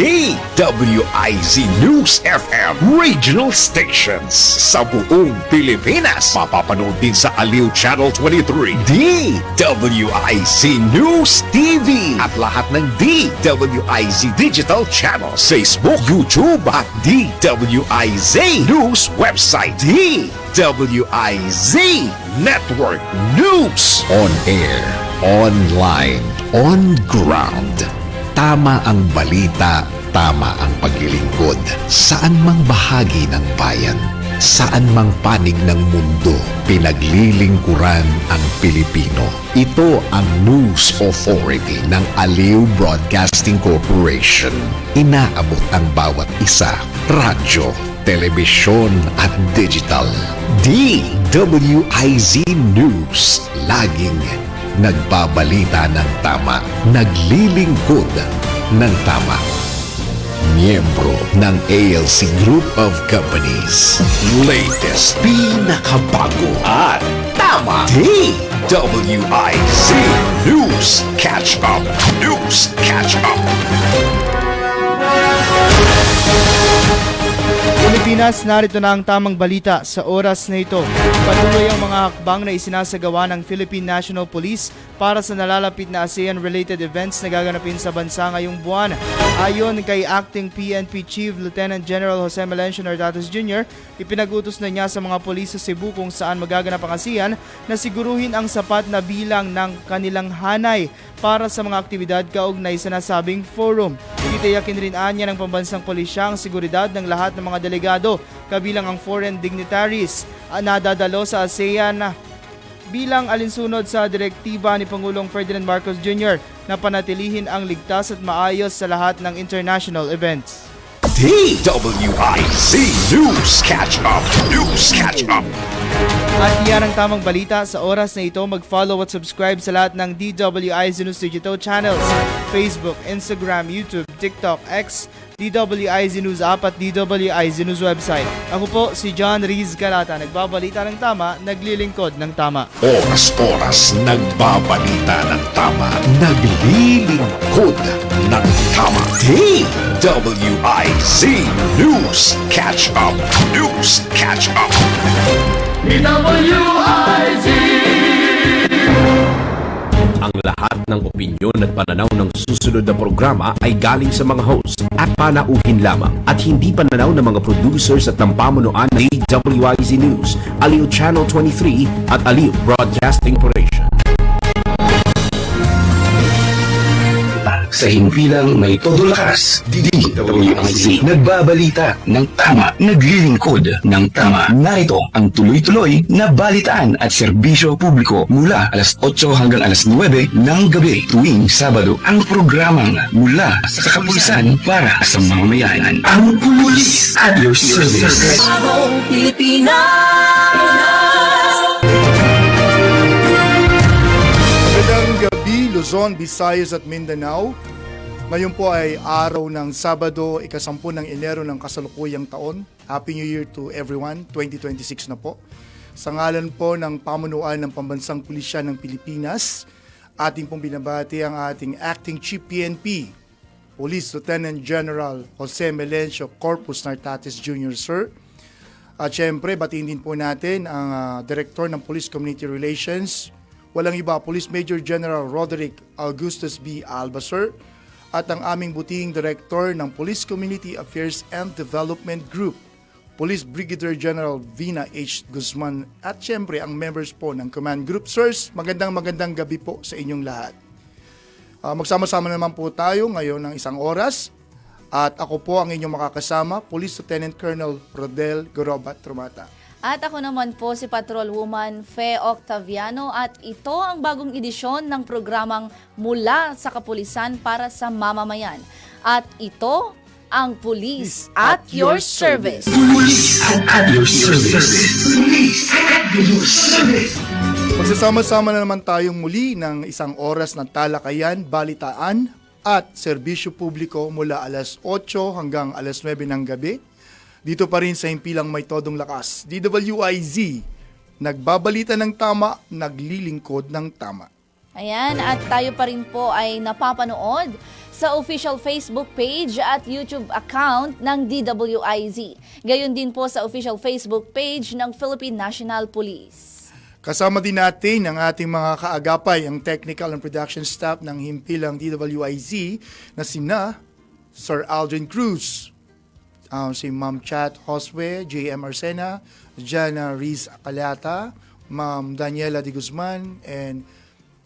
DWIZ News FM regional stations sa buong Pilipinas. Mapapanood din sa Aliw Channel 23, DWIZ News TV at lahat ng DWIZ digital channels, Facebook, YouTube at DWIZ News website, DWIZ Network News. On air, online, on ground. Tama ang balita, tama ang paglilingkod. Saan mang bahagi ng bayan, saan mang panig ng mundo, pinaglilingkuran ang Pilipino. Ito ang News Authority ng Aliw Broadcasting Corporation. Inaabot ang bawat isa, radyo, telebisyon at digital. DWIZ News, laging nagbabalita ng tama, naglilingkod ng tama. Miyembro ng ALC Group of Companies. Latest, pinakabago at tama. DWIZ News Catch Up. News Catch Up. Pilipinas, narito na ang tamang balita sa oras na ito. Patuloy ang mga hakbang na isinasagawa ng Philippine National Police para sa nalalapit na ASEAN-related events na gaganapin sa bansa ngayong buwan. Ayon kay Acting PNP Chief Lieutenant General Jose Melencio Nartates Jr., ipinag-utos na niya sa mga pulis sa Cebu kung saan magaganap ang ASEAN na siguruhin ang sapat na bilang ng kanilang hanay para sa mga aktibidad kaugnay sa nasabing forum. Titiyakin rin anya ng pambansang pulisya ang seguridad ng lahat ng mga delegado, kabilang ang foreign dignitaries na dadalo sa ASEAN bilang alinsunod sa direktiba ni Pangulong Ferdinand Marcos Jr. na panatilihin ang ligtas at maayos sa lahat ng international events. DWIZ News Catch Up. News Catch Up. At yan ang tamang balita sa oras na ito. Mag-follow at subscribe sa lahat ng DWIZ News digital channels: Facebook, Instagram, YouTube, TikTok, X, DWIZ News app at DWIZ News website. Ako po si John Riz Galata, nagbabalita ng tama, naglilingkod ng tama. Oras-oras nagbabalita ng tama, naglilingkod ng tama. DWIZ News Catch Up. News Catch Up. DWIZ. Ang lahat ng opinyon at pananaw ng susunod na programa ay galing sa mga host at panauhin lamang at hindi pananaw ng mga producers at ng pamunuan ng DWIZ News, Aliw Channel 23 at Aliw Broadcasting Corporation. Sa himpilang may todo lakas, DWIZ nagbabalita ng tama, naglilingkod ng tama. Narito ang tuloy-tuloy na balitaan at serbisyo publiko mula alas 8 hanggang alas 9 ng gabi tuwing Sabado. Ang programang mula sa kapulisan para sa mamamayan. Ang Pulis at your service. Bagong Pilipinas. Magandang gabi, Luzon, Visayas at Mindanao. Ngayon po ay araw ng Sabado, ika-10 ng Enero ng kasalukuyang taon. Happy New Year to everyone, 2026 na po. Sa ngalan po ng pamunuan ng Pambansang Pulisya ng Pilipinas, ating pong binabati ang ating Acting Chief PNP, Police Lieutenant General Jose Melencio Corpus Nartates Jr. Sir. At syempre, batiin din po natin ang Director ng Police Community Relations, walang iba, Police Major General Roderick Augustus B. Alba Sir, at ang aming buting Director ng Police Community Affairs and Development Group, Police Brigadier General Vina H. Guzman, at syempre ang members po ng Command Group. Sirs, magandang gabi po sa inyong lahat. Magsama-sama naman po tayo ngayon ng isang oras at ako po ang inyong makakasama, Police Lieutenant Colonel Rodel Gorobat Trumata. At ako naman po si Patrolwoman Fe Octaviano at ito ang bagong edisyon ng programang Mula sa Kapulisan para sa Mamamayan. At ito ang Police at Your Service. Pulis at your service. Pulis at your service. Magsasama-sama na naman tayong muli ng isang oras ng talakayan, balitaan at serbisyo publiko mula alas 8 hanggang alas 9 ng gabi. Dito pa rin sa himpilang may todong lakas, DWIZ, nagbabalita ng tama, naglilingkod ng tama. Ayan, at tayo pa rin po ay napapanood sa official Facebook page at YouTube account ng DWIZ. Gayon din po sa official Facebook page ng Philippine National Police. Kasama din natin ang ating mga kaagapay, ang technical and production staff ng himpilang DWIZ na sina Sir Aldrin Cruz, si Ma'am Chat Josue, JM Arsena, Jana Riz Acalata, Ma'am Daniela de Guzman, and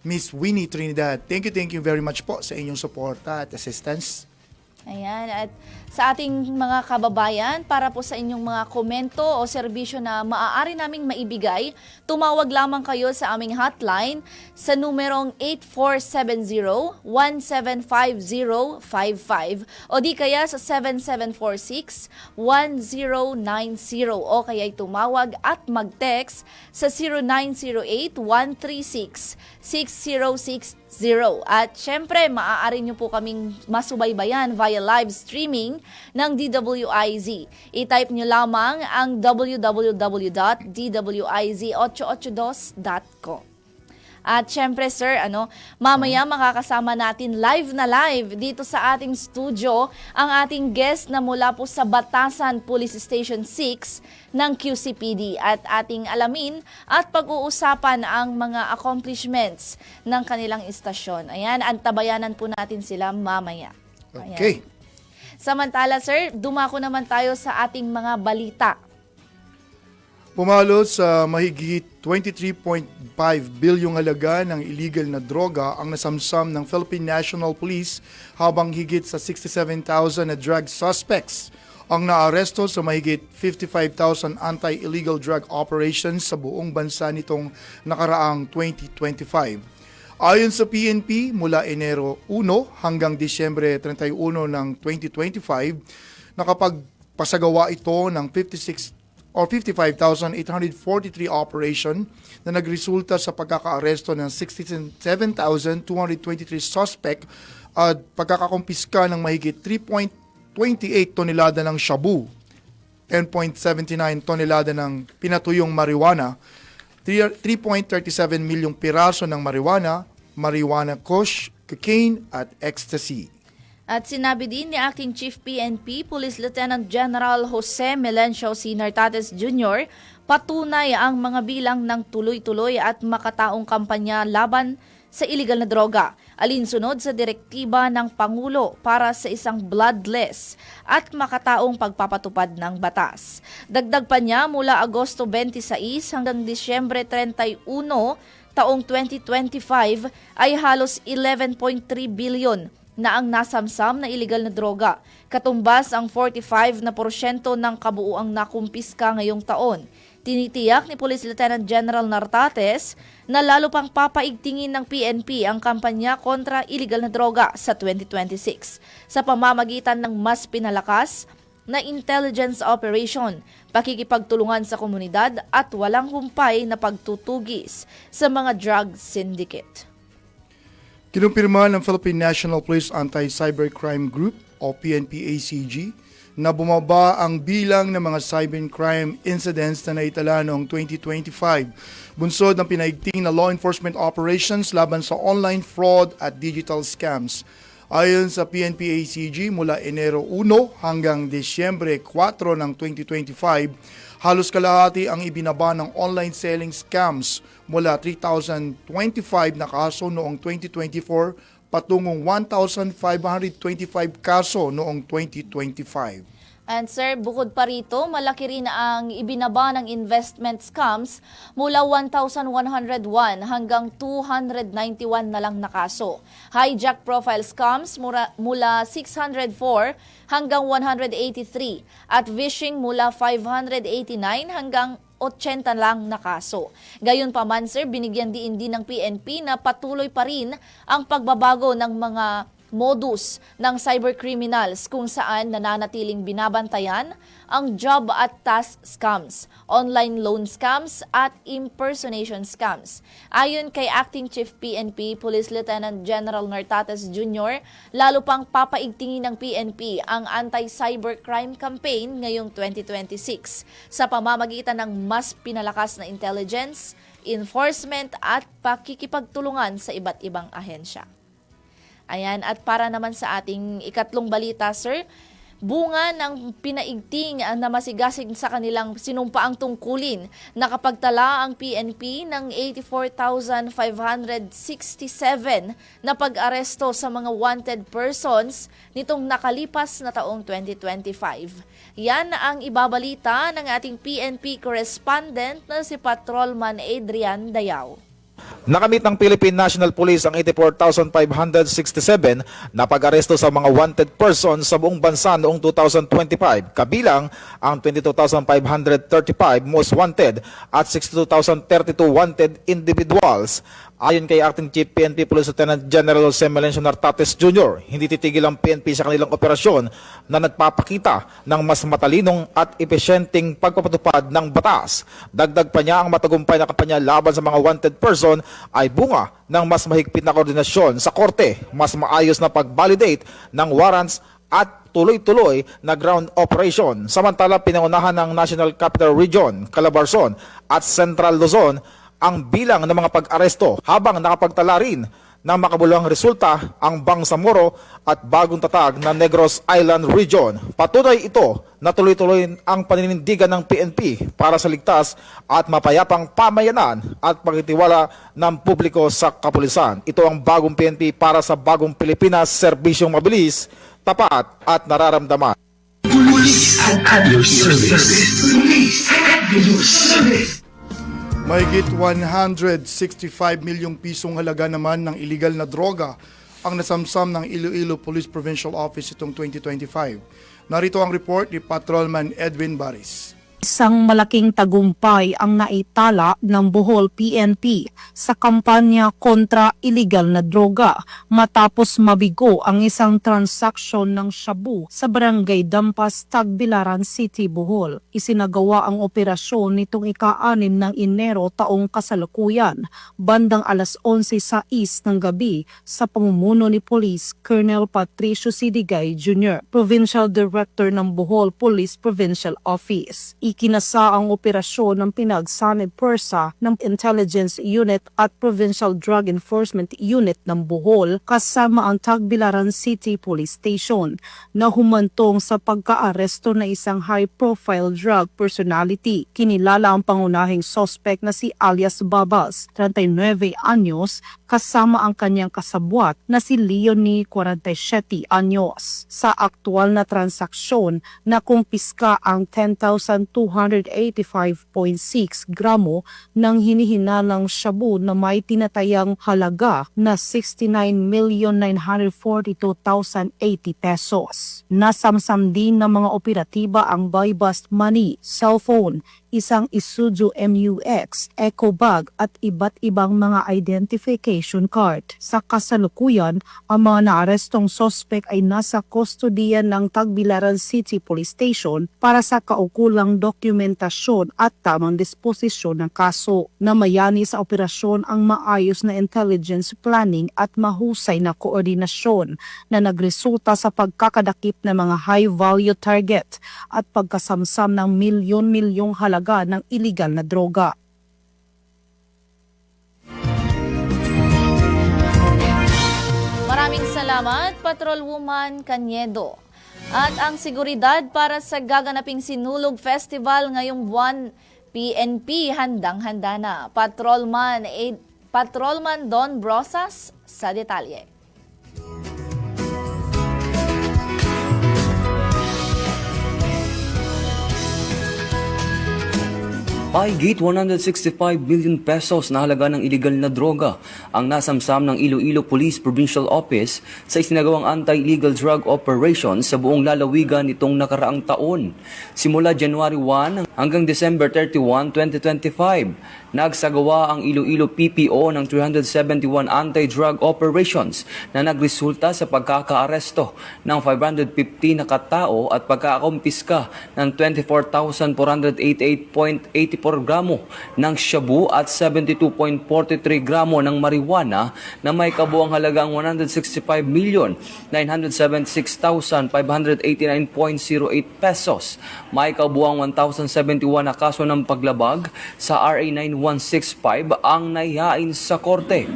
Miss Winnie Trinidad. Thank you very much po sa inyong suporta at assistance. Ayan, at sa ating mga kababayan, para po sa inyong mga komento o serbisyo na maaari naming maibigay, tumawag lamang kayo sa aming hotline sa numerong 8470-175055 o di kaya sa 7746-1090 o kaya tumawag at mag-text sa 0908-136-6060. At syempre, maaari nyo po kaming masubaybayan via live streaming ng DWIZ. I-type nyo lamang ang www.dwiz882.com. At syempre sir, mamaya makakasama natin live dito sa ating studio ang ating guest na mula po sa Batasan Police Station 6 ng QCPD at ating alamin at pag-uusapan ang mga accomplishments ng kanilang istasyon. Ayan, antabayanan po natin sila mamaya. Ayan. Okay. Samantala sir, dumako naman tayo sa ating mga balita. Pumalo sa mahigit 23.5 bilyong halaga ng illegal na droga ang nasamsam ng Philippine National Police habang higit sa 67,000 na drug suspects ang naaresto sa mahigit 55,000 anti-illegal drug operations sa buong bansa nitong nakaraang 2025. Ayon sa PNP, mula Enero 1 hanggang Disyembre 31 ng 2025, nakapagpasagawa ito ng 55,843 operation na nagresulta sa pagkakaaresto ng 67,223 suspect at pagkakakumpiska ng mahigit 3.28 tonelada ng shabu, 10.79 tonelada ng pinatuyong marijuana, 3.37 milyong piraso ng marijuana kush, cocaine at ecstasy. At sinabi din ni Acting Chief PNP, Police Lieutenant General Jose Melencio C. Nartates Jr., patunay ang mga bilang ng tuloy-tuloy at makataong kampanya laban sa iligal na droga, alinsunod sa direktiba ng Pangulo para sa isang bloodless at makataong pagpapatupad ng batas. Dagdag pa niya, mula Agosto 26 hanggang Disyembre 31, taong 2025 ay halos 11.3 bilyon na ang nasamsam na iligal na droga, katumbas ang 45% ng kabuuang nakumpiska ngayong taon. Tinitiyak ni Police Lieutenant General Nartates na lalo pang papaigtingin ng PNP ang kampanya kontra iligal na droga sa 2026 sa pamamagitan ng mas pinalakas na intelligence operation, pakikipagtulungan sa komunidad at walang humpay na pagtutugis sa mga drug syndicate. Kinumpirma ng Philippine National Police Anti-Cybercrime Group o PNP-ACG na bumaba ang bilang ng mga cybercrime incidents na naitala noong 2025. Bunsod ng pinaigting na law enforcement operations laban sa online fraud at digital scams. Ayon sa PNP-ACG, mula Enero 1 hanggang Disyembre 4 ng 2025, halos kalahati ang ibinaba ng online selling scams mula 3,025 na kaso noong 2024 patungong 1,525 kaso noong 2025. And sir, bukod pa rito, malaki rin ang ibinaba ng investment scams mula 1,101 hanggang 291 na lang na kaso. Hijack profile scams mula 604 hanggang 183 at phishing mula 589 hanggang 80 lang na kaso. Gayunpaman sir, binigyan din ng PNP na patuloy pa rin ang pagbabago ng mga modus ng cybercriminals kung saan nananatiling binabantayan ang job at task scams, online loan scams at impersonation scams. Ayon kay Acting Chief PNP Police Lieutenant General Nartates Jr., lalo pang papaigtingin ng PNP ang anti-cybercrime campaign ngayong 2026 sa pamamagitan ng mas pinalakas na intelligence, enforcement at pakikipagtulungan sa iba't ibang ahensya. Ayan, at para naman sa ating ikatlong balita, sir, bunga ng pinaigting na masigasig sa kanilang sinumpaang tungkulin. Nakapagtala ang PNP ng 84,567 na pag-aresto sa mga wanted persons nitong nakalipas na taong 2025. Yan ang ibabalita ng ating PNP correspondent na si Patrolman Adrian Dayao. Nakamit ng Philippine National Police ang 84,567 na pag-aresto sa mga wanted persons sa buong bansa noong 2025, kabilang ang 22,535 most wanted at 62,032 wanted individuals. Ayon kay Acting Chief PNP Police Lieutenant General Jose Melencio Nartates Jr., hindi titigil ang PNP sa kanilang operasyon na nagpapakita ng mas matalinong at epesyenteng pagpapatupad ng batas. Dagdag pa niya, ang matagumpay na kampanya laban sa mga wanted person ay bunga ng mas mahigpit na koordinasyon sa korte, mas maayos na pag-validate ng warrants at tuloy-tuloy na ground operation. Samantala, pinangunahan ng National Capital Region, Calabarzon at Central Luzon ang bilang ng mga pag-aresto, habang nakapagtala rin ng makabuluhang resulta ang Bangsamoro at bagong tatag na Negros Island Region. Patunay ito na tuloy-tuloy ang paninindigan ng PNP para sa ligtas at mapayapang pamayanan at pagtitiwala ng publiko sa kapulisan. Ito ang bagong PNP para sa bagong Pilipinas, serbisyong mabilis, tapat at nararamdaman. Police at your service. Police at your service. Mahigit 165 milyong pisong halaga naman ng illegal na droga ang nasamsam ng Iloilo Police Provincial Office itong 2025. Narito ang report ni Patrolman Edwin Baris. Isang malaking tagumpay ang naitala ng Bohol PNP sa kampanya kontra illegal na droga matapos mabigo ang isang transaksyon ng shabu sa Barangay Dampas, Tagbilaran City, Bohol. Isinagawa ang operasyon nitong ika-6 ng Enero taong kasalukuyan, bandang alas 11:06 ng gabi sa pamumuno ni Police Colonel Patricio Sidigay Jr., Provincial Director ng Bohol Police Provincial Office. Ikinasa ang operasyon ng pinagsanib PERSA ng Intelligence Unit at Provincial Drug Enforcement Unit ng Bohol kasama ang Tagbilaran City Police Station na humantong sa pagka-aresto na isang high-profile drug personality. Kinilala ang pangunahing suspect na si alias Babas, 39 anyos, kasama ang kanyang kasabwat na si Leonie, 47 anyos. Sa aktual na transaksyon, nakumpiska ang 10,285.6 gramo ng hinihinalang shabu na may tinatayang halaga na 69,942,080 pesos. Nasamsam din ng mga operatiba ang buy-bust money, cellphone, isang Isuzu MUX, eco bag at iba't ibang mga identification card. Sa kasalukuyan, ang mga naarestong suspect ay nasa kustodiyan ng Tagbilaran City Police Station para sa kaukulang dokumentasyon at tamang disposisyon ng kaso. Namayani sa operasyon ang maayos na intelligence planning at mahusay na koordinasyon na nagresulta sa pagkakadakip ng mga high-value target at pagkasamsam ng milyon-milyong halaga ng illegal na droga. Maraming salamat, Patrolwoman Cañedo. At ang seguridad para sa gaganaping Sinulog Festival ngayong buwan, PNP handang-handa na. Patrolman Don Brosas sa detalye. Mahigit 165 billion pesos na halaga ng iligal na droga ang nasamsam ng Iloilo Police Provincial Office sa isinagawang anti-illegal drug operation sa buong lalawigan nitong nakaraang taon. Simula January 1 hanggang December 31, 2025, nagsagawa ang Iloilo PPO ng 371 anti-drug operations na nagresulta sa pagkakaaresto ng 550 na katao at pagkakumpiska ng 24,488.84 gramo ng shabu at 72.43 gramo ng marijuana na may kabuang halagang 165,976,589.08 pesos. May kabuang 1,071 na kaso ng paglabag sa RA 9165 ang naihain sa korte.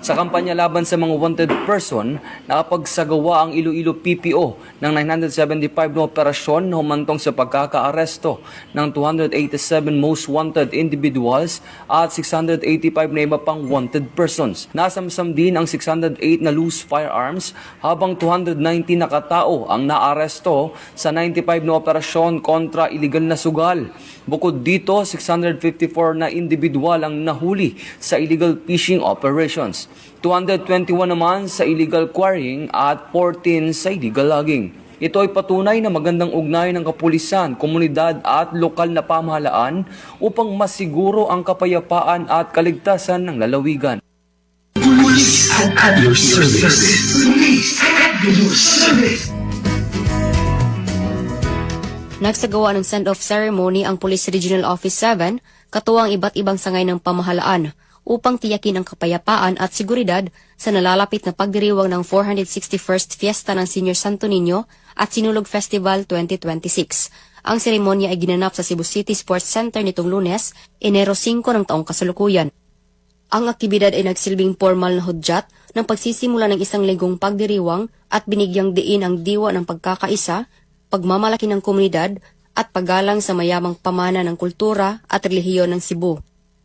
Sa kampanya laban sa mga wanted person, nakapagsagawa ang Iloilo PPO ng 975 na operasyon na humantong sa pagkakaaresto ng 287 most wanted individuals at 685 na iba pang wanted persons. Nasamsam din ang 608 na loose firearms habang 290 na katao ang naaresto sa 95 na operasyon kontra iligal na sugal. Bukod dito, 654 na individual ang nahuli sa illegal fishing operations. 221 naman sa illegal quarrying at 14 sa illegal logging. Ito ay patunay na magandang ugnayan ng kapulisan, komunidad at lokal na pamahalaan upang masiguro ang kapayapaan at kaligtasan ng lalawigan. Police at your service. Police at your service. Nagsagawa ng send-off ceremony ang Police Regional Office 7, katuwang iba't ibang sangay ng pamahalaan upang tiyakin ang kapayapaan at seguridad sa nalalapit na pagdiriwang ng 461st Fiesta ng Senior Santo Niño at Sinulog Festival 2026. Ang seremonya ay ginanap sa Cebu City Sports Center nitong Lunes, Enero 5 ng taong kasalukuyan. Ang aktibidad ay nagsilbing formal na hudyat ng pagsisimula ng isang linggong pagdiriwang at binigyang diin ang diwa ng pagkakaisa, pagmamalaki ng komunidad at paggalang sa mayamang pamana ng kultura at relihiyon ng Cebu.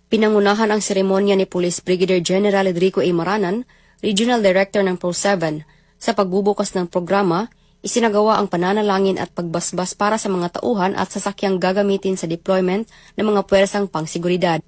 Pinangunahan ang seremonya ni Police Brigadier General Enrico A. Maranan, Regional Director ng Pro7. Sa pagbubukas ng programa, isinagawa ang pananalangin at pagbasbas para sa mga tauhan at sasakyang gagamitin sa deployment ng mga puwersang pangsiguridad.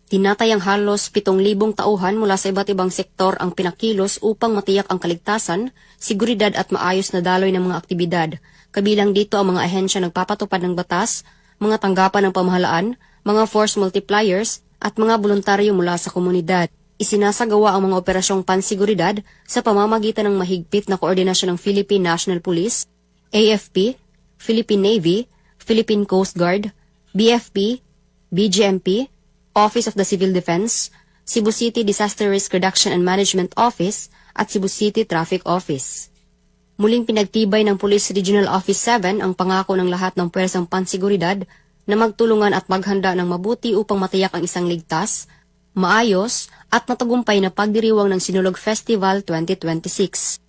Tinatayang halos 7,000 tauhan mula sa iba't ibang sektor ang pinakilos upang matiyak ang kaligtasan, seguridad at maayos na daloy ng mga aktibidad. Kabilang dito ang mga ahensya nagpapatupad ng batas, mga tanggapan ng pamahalaan, mga force multipliers at mga voluntaryo mula sa komunidad. Isinasagawa ang mga operasyong pansiguridad sa pamamagitan ng mahigpit na koordinasyon ng Philippine National Police, AFP, Philippine Navy, Philippine Coast Guard, BFP, BGMP, Office of the Civil Defense, Cebu City Disaster Risk Reduction and Management Office at Cebu City Traffic Office. Muling pinagtibay ng Police Regional Office 7 ang pangako ng lahat ng puwersang pansiguridad na magtulungan at maghanda ng mabuti upang matiyak ang isang ligtas, maayos at matagumpay na pagdiriwang ng Sinulog Festival 2026.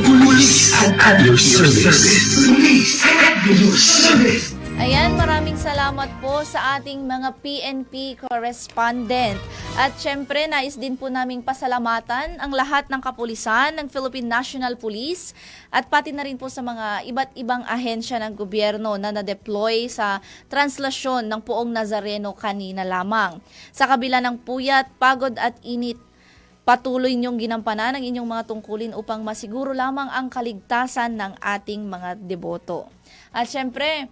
Police at your service. Police at your service. Ayan, maraming salamat po sa ating mga PNP correspondent. At syempre, nais din po naming pasalamatan ang lahat ng kapulisan ng Philippine National Police at pati na rin po sa mga iba't ibang ahensya ng gobyerno na na-deploy sa translasyon ng Poong Nazareno kanina lamang. Sa kabila ng puyat, pagod at init, patuloy niyong ginampanan ang inyong mga tungkulin upang masiguro lamang ang kaligtasan ng ating mga deboto. At syempre,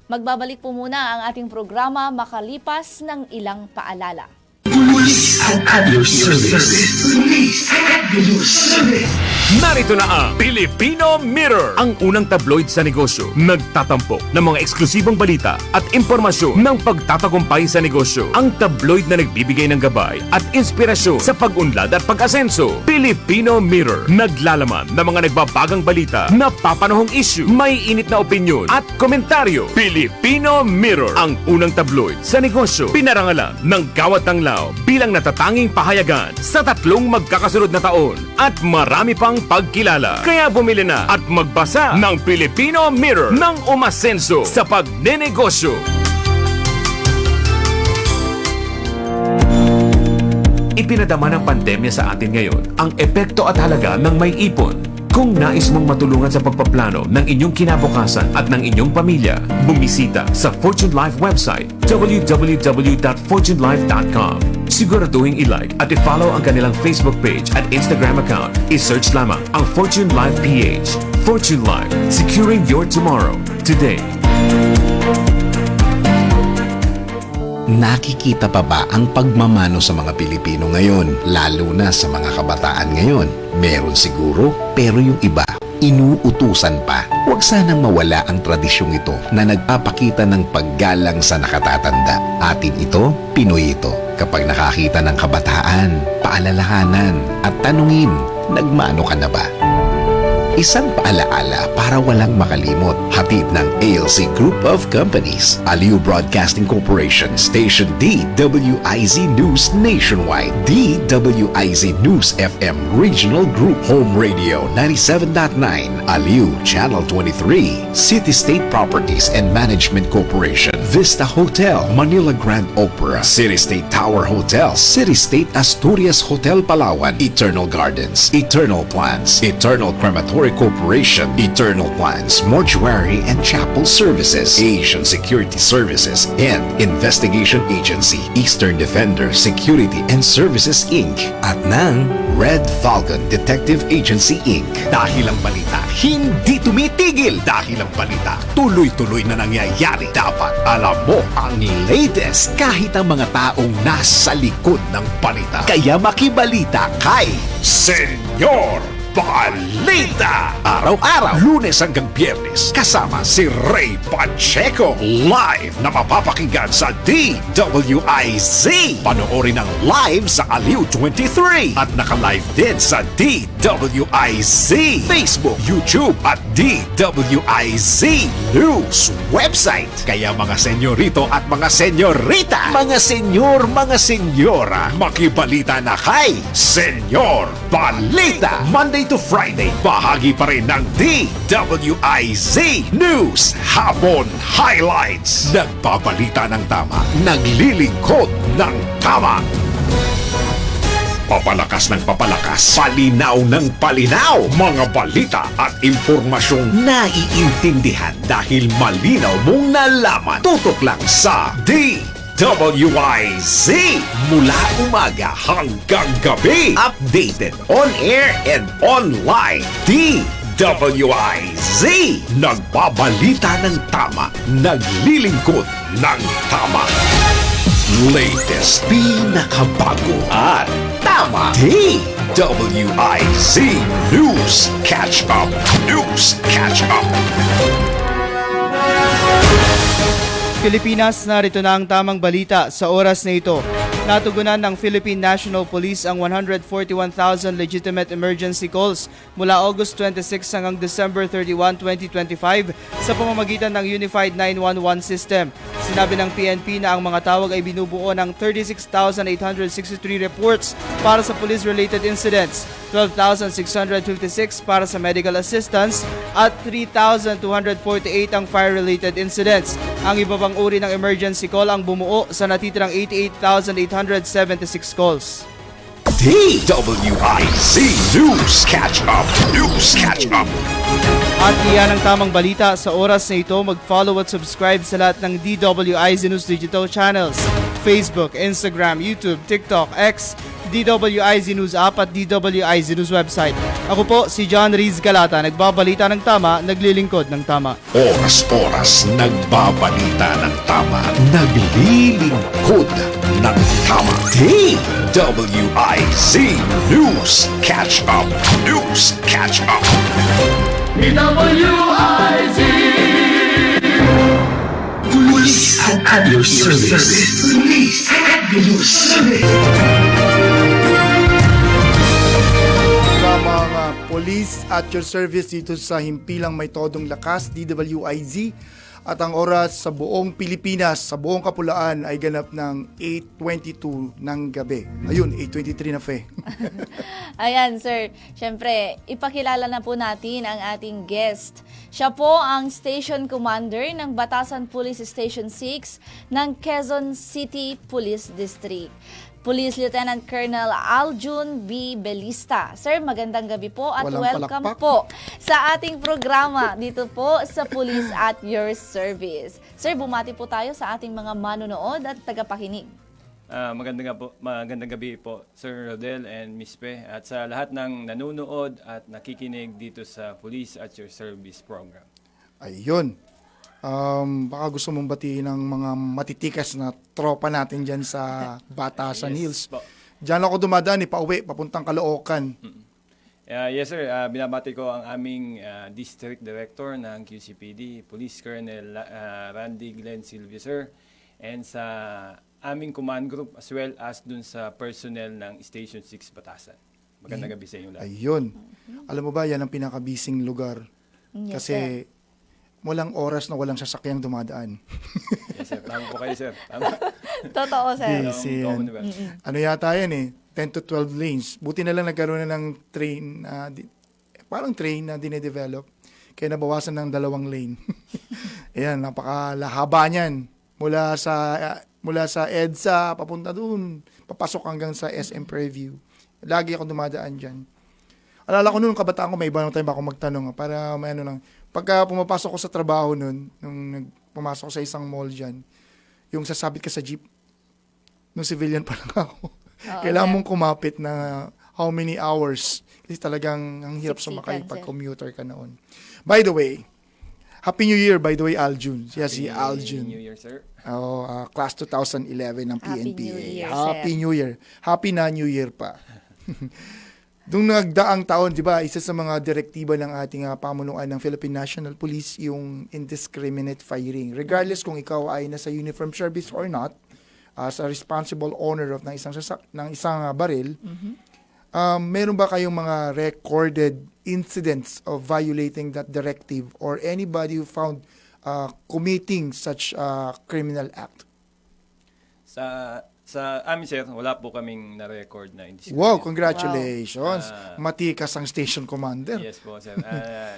magbabalik po muna ang ating programa makalipas ng ilang paalala. Police at your service. Police at your service. Narito na ang Filipino Mirror, ang unang tabloid sa negosyo. Nagtatampok ng mga eksklusibong balita at impormasyon ng pagtatagumpay sa negosyo. Ang tabloid na nagbibigay ng gabay at inspirasyon sa pag-unlad at pag-asenso. Filipino Mirror, naglalaman ng mga nagbabagang balita, napapanahong issue, may init na opinyon at komentaryo. Filipino Mirror, ang unang tabloid sa negosyo. Pinarangalan ng Gawad Tanglao bilang natatanging pahayagan sa 3 magkakasunod na taon at marami pang pagkilala. Kaya bumili na at magbasa ng Filipino Mirror ng umasenso sa pagnenegosyo. Ipinadama ng pandemya sa atin ngayon ang epekto at halaga ng may ipon. Kung nais mong matulungan sa pagpaplano ng inyong kinabukasan at ng inyong pamilya, bumisita sa Fortune Life website www.fortunelife.com. Siguraduhin i-like at i-follow ang kanilang Facebook page at Instagram account. I-search lamang ang Fortune Life PH. Fortune Life, securing your tomorrow, today. Nakikita pa ba ang pagmamano sa mga Pilipino ngayon, lalo na sa mga kabataan ngayon? Meron siguro, pero yung iba, inuutusan pa. Huwag sanang mawala ang tradisyong ito na nagpapakita ng paggalang sa nakatatanda. Atin ito, Pinoy ito. Kapag nakakita ng kabataan, paalalahanan at tanungin, nagmano ka na ba? Isang paalaala para walang makalimot. Hatid ng ALC Group of Companies. Aliw Broadcasting Corporation. Station DWIZ News Nationwide. DWIZ News FM Regional Group. Home Radio 97.9. Aliw Channel 23. City State Properties and Management Corporation. Vista Hotel. Manila Grand Opera. City State Tower Hotel. City State Asturias Hotel Palawan. Eternal Gardens. Eternal Plans. Eternal Crematory Corporation. Eternal Plans. Mortuary and Chapel Services. Asian Security Services. And Investigation Agency. Eastern Defender Security and Services Inc. At ng Red Falcon Detective Agency Inc. Dahil ang balita hindi tumitigil. Dahil ang balita tuloy-tuloy na nangyayari. Dapat alam mo ang latest kahit ang mga taong nasa likod ng balita. Kaya makibalita kay Senyor Balita! Araw-araw, Lunes hanggang Biyernes, kasama si Ray Pacheco. Live na mapapakinggan sa DWIZ. Panoorin ang live sa Aliw 23 at naka-live din sa DWIZ Facebook, YouTube at DWIZ News website. Kaya mga senyorito at mga senyorita, mga senyor, mga senyora, makibalita na kay Senyor Balita. Monday to Friday, bahagi pa rin ng DWIZ News Hapon Highlights. Nagbabalita ng tama, naglilingkod ng tama. Papalakas ng papalakas, palinaw ng palinaw. Mga balita at impormasyong naiintindihan dahil malinaw mong nalaman. Tutok lang sa DWIZ. Mula umaga hanggang gabi. Updated on air and online. DWIZ. Nagbabalita ng tama. Naglilingkod ng tama. Latest, pinakabago at tama. DWIZ News Catch Up. News Catch Up. Pilipinas, narito na ang tamang balita sa oras na ito. Natugunan ng Philippine National Police ang 141,000 legitimate emergency calls mula August 26 hanggang December 31, 2025 sa pamamagitan ng Unified 911 System. Sinabi ng PNP na ang mga tawag ay binubuo ng 36,863 reports para sa police-related incidents, 12,656 para sa medical assistance at 3,248 ang fire-related incidents. Ang iba pang uri ng emergency call ang bumuo sa natitirang 88,876 calls. DWIZ News Catch Up. News Catch Up. At iyan ang tamang balita sa oras na ito. Mag-follow at subscribe sa lahat ng DWIZ News digital channels. Facebook, Instagram, YouTube, TikTok, X, DWIZ News app at DWIZ News website. Ako po si John Riz Galata, nagbabalita ng tama, naglilingkod ng tama. Oras-oras nagbabalita ng tama, naglilingkod ng tama. DWIZ News Catch Up. News Catch Up. DWIZ. Police at your service. Police at your service. Mga police at your service dito sa Himpilang May Todong Lakas, DWIZ. At ang oras sa buong Pilipinas, sa buong Kapulaan ay ganap ng 8:22 ng gabi. Ayun, 8:23 na, Fe. Ayan, sir. Siyempre, ipakilala na po natin ang ating guest. Siya po ang Station Commander ng Batasan Police Station 6 ng Quezon City Police District. Police Lieutenant Colonel Aljun B. Belista. Sir, magandang gabi po at Walang welcome palakpak. po sa ating programa dito po sa Police at Your Service. Sir, bumati po tayo sa ating mga manonood at tagapakinig. Magandang gabi po, Sir Rodel and Miss Pe, at sa lahat ng nanonood at nakikinig dito sa Police at Your Service program. Ayun. Baka gusto mong batiin ng mga matitikas na tropa natin dyan sa Batasan Hills. Po. Diyan ako dumadaan, pauwi, papuntang Caloocan. Yes sir, binabati ko ang aming District Director ng QCPD, Police Colonel Randy Glenn Silvia sir, and sa aming command group as well as dun sa personnel ng Station 6 Batasan. Magandang gabi sa inyo lahat. Ayun. Alam mo ba, yan ang pinakabising lugar. Yes, Kasi walang oras na walang sasakyang dumadaan. Yes, sir. Tama po kayo, sir. Tama. Totoo, sir. Busy Common yan. ba? Ano yata yan eh, 10 to 12 lanes. Buti na lang nagkaroon na ng train, parang train na dinedevelop. Kaya nabawasan ng 2 lane. Ayan, napakalahaba niyan. Mula sa EDSA, papunta dun, papasok hanggang sa SM Preview. Lagi ako dumadaan dyan. Alala ko noon, kabataan ko, may iba nung time ako magtanong, para may ano lang. Pagka pumapasok ko sa trabaho noon, nung pumasok ko sa isang mall dyan, yung sasabit ka sa jeep, nung civilian pa lang ako. Kailangan mong kumapit na how many hours. Kasi talagang ang hirap sumakay pag commuter ka noon. By the way, Happy New Year, by the way, Aljun. Yes, si Aljun. New Year, sir. Class 2011 ng PNPA. Happy New Year, Happy New Year. Happy na New Year pa. Nung nagdaang taon, di ba, isa sa mga direktiba ng ating pamunuan ng Philippine National Police, yung indiscriminate firing. Regardless kung ikaw ay nasa uniform service or not, as a responsible owner of ng isang baril, meron ba kayong mga recorded incidents of violating that directive or anybody who found committing such a criminal act? Sa amin, sir, wala po kaming na-record na indiscriminate. Wow, congratulations. Matikas ang station commander. Yes po, sir.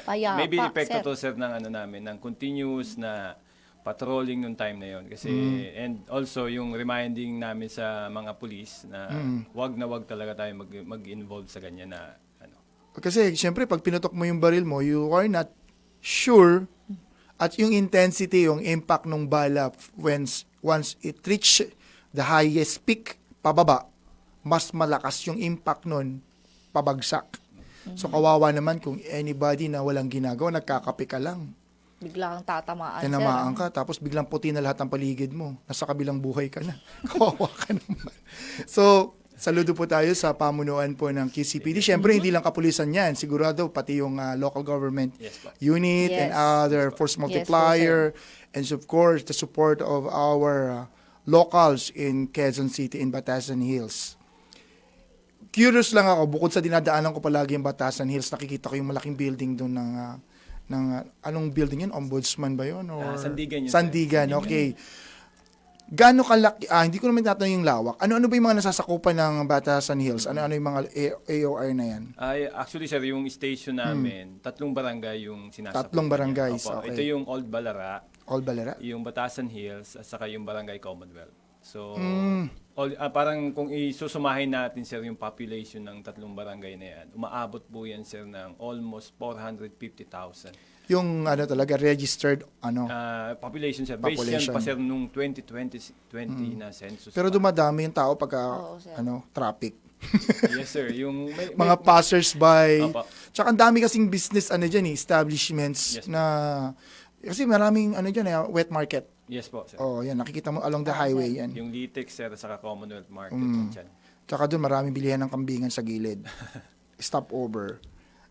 Payapa, Maybe epekto sir. to, sir, ng ano namin, ng continuous na patrolling nung time na yon. Kasi, and also yung reminding namin sa mga police na wag talaga tayo mag-involve sa ganyan na ano. Kasi siyempre pag pinutok mo yung baril mo, you are not sure at yung intensity, yung impact ng bala once it reach the highest peak pababa, mas malakas yung impact nun pabagsak. So kawawa naman kung anybody na walang ginagawa, nagkakape ka lang. Biglang tatamaan, Tinamaan ka, tapos biglang puti na lahat ng paligid mo. Nasa kabilang buhay ka na. Kawawa ka naman. So, saludo po tayo sa pamunuan po ng QCPD. Siyempre, hindi lang kapulisan yan. Sigurado, pati yung local government unit and other force multiplier. And of course, the support of our locals in Quezon City and Batasan Hills. Curious lang ako, bukod sa dinadaanan ko palagi yung Batasan Hills, nakikita ko yung malaking building doon ng anong building yun? Ombudsman ba yun? Or Sandigan yun. Sandigan, okay. Gaano kalaki, hindi ko naman tatanong yung lawak. Ano-ano ba yung mga nasasakupan ng Batasan Hills? Ano-ano yung mga AOR na yan? Actually, sir, yung station namin, 3 barangay yung sinasakupan. 3 barangays, Opo, okay. Ito yung Old Balara, yung Batasan Hills, at saka yung Barangay Commonwealth. So, parang kung isusumahin natin, sir, yung population ng 3 barangay na yan, umaabot po yan, sir, ng almost 450,000. Yung talaga registered Population, sir. Based yan pa, sir, nung 2020 na census. Pero dumadami yung tao pagka traffic. Yes, sir. Yung mga passers-by. Opo. Tsaka ang dami kasing business establishments na kasi maraming dyan wet market. Yes po, sir. Yan nakikita mo along the highway yan. Yung Litex, sir, saka Commonwealth Market dyan. Tsaka doon maraming bilihan ng kambingan sa gilid. Stopover.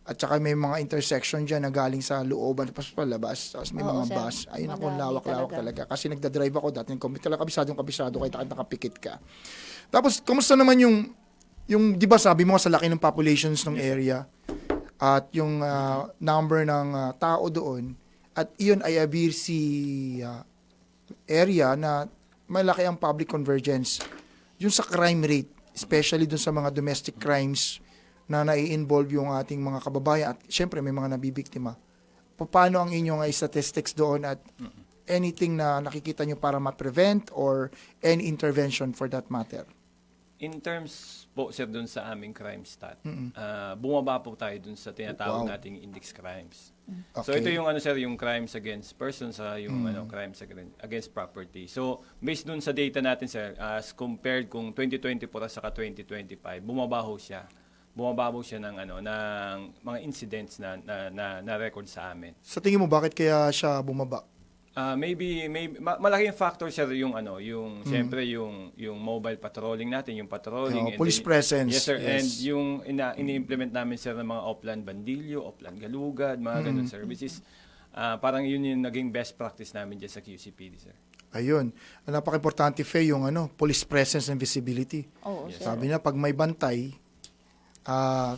At tsaka may mga intersection dyan na galing sa looban tapos palabas. Tapos may mga bus. Ayun ako, lawak-lawak talaga. Kasi nagdadrive ako dati ng computer. Kabisado kahit nakapikit ka. Tapos, kumusta naman yung di ba sabi mo sa laki ng populations ng area at yung number ng tao doon at iyon ay a busy area na malaki ang public convergence. Yung sa crime rate, especially dun sa mga domestic crimes na nai-involve yung ating mga kababayan at syempre may mga nabibiktima. Paano ang inyong statistics doon at anything na nakikita nyo para ma-prevent or any intervention for that matter? In terms po, sir, dun sa aming crime stat, bumaba po tayo dun sa tinatawag nating index crimes. Okay. So ito yung sir, yung crimes against persons, yung crimes against property. So based dun sa data natin, sir, as compared kung 2024 at saka 2025, bumaba siya ng ng mga incidents na record sa amin. Sa tingin mo bakit kaya siya bumaba? Maybe malaking factor, sir, yung siyempre yung mobile patrolling natin, yung patrolling, police presence. Yes, sir. And yung ini-implement namin, sir, ng mga Oplan Bandilyo, Oplan Galugad, mga ganun services. Parang yun yung naging best practice namin dyan sa QCPD, sir. Ayun. Napaka-importante, Faye, yung police presence and visibility. Oo, Yes. sir. Sabi na pag may bantay,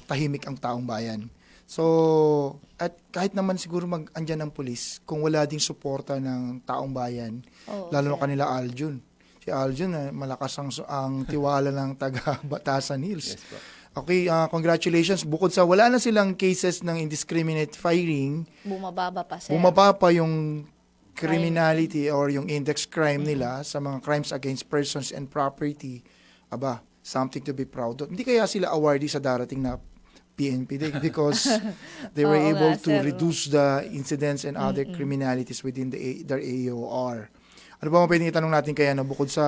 tahimik ang taong bayan. So, at kahit naman siguro andyan ng pulis, kung wala ding suporta ng taong bayan, Oo, lalo na sir. kanila Aljun. Si Aljun, malakas ang tiwala ng taga Batasan Hills. Yes po. Okay, congratulations. Bukod sa wala na silang cases ng indiscriminate firing, Bumababa pa, sir. bumaba pa yung criminality or yung index crime nila sa mga crimes against persons and property. Aba, something to be proud of. Hindi kaya sila awardee sa darating na PNP Day because they were Oo able nga, to sir. reduce the incidents and other criminalities within their AOR. Ano ba pwedeng itanong natin kaya bukod sa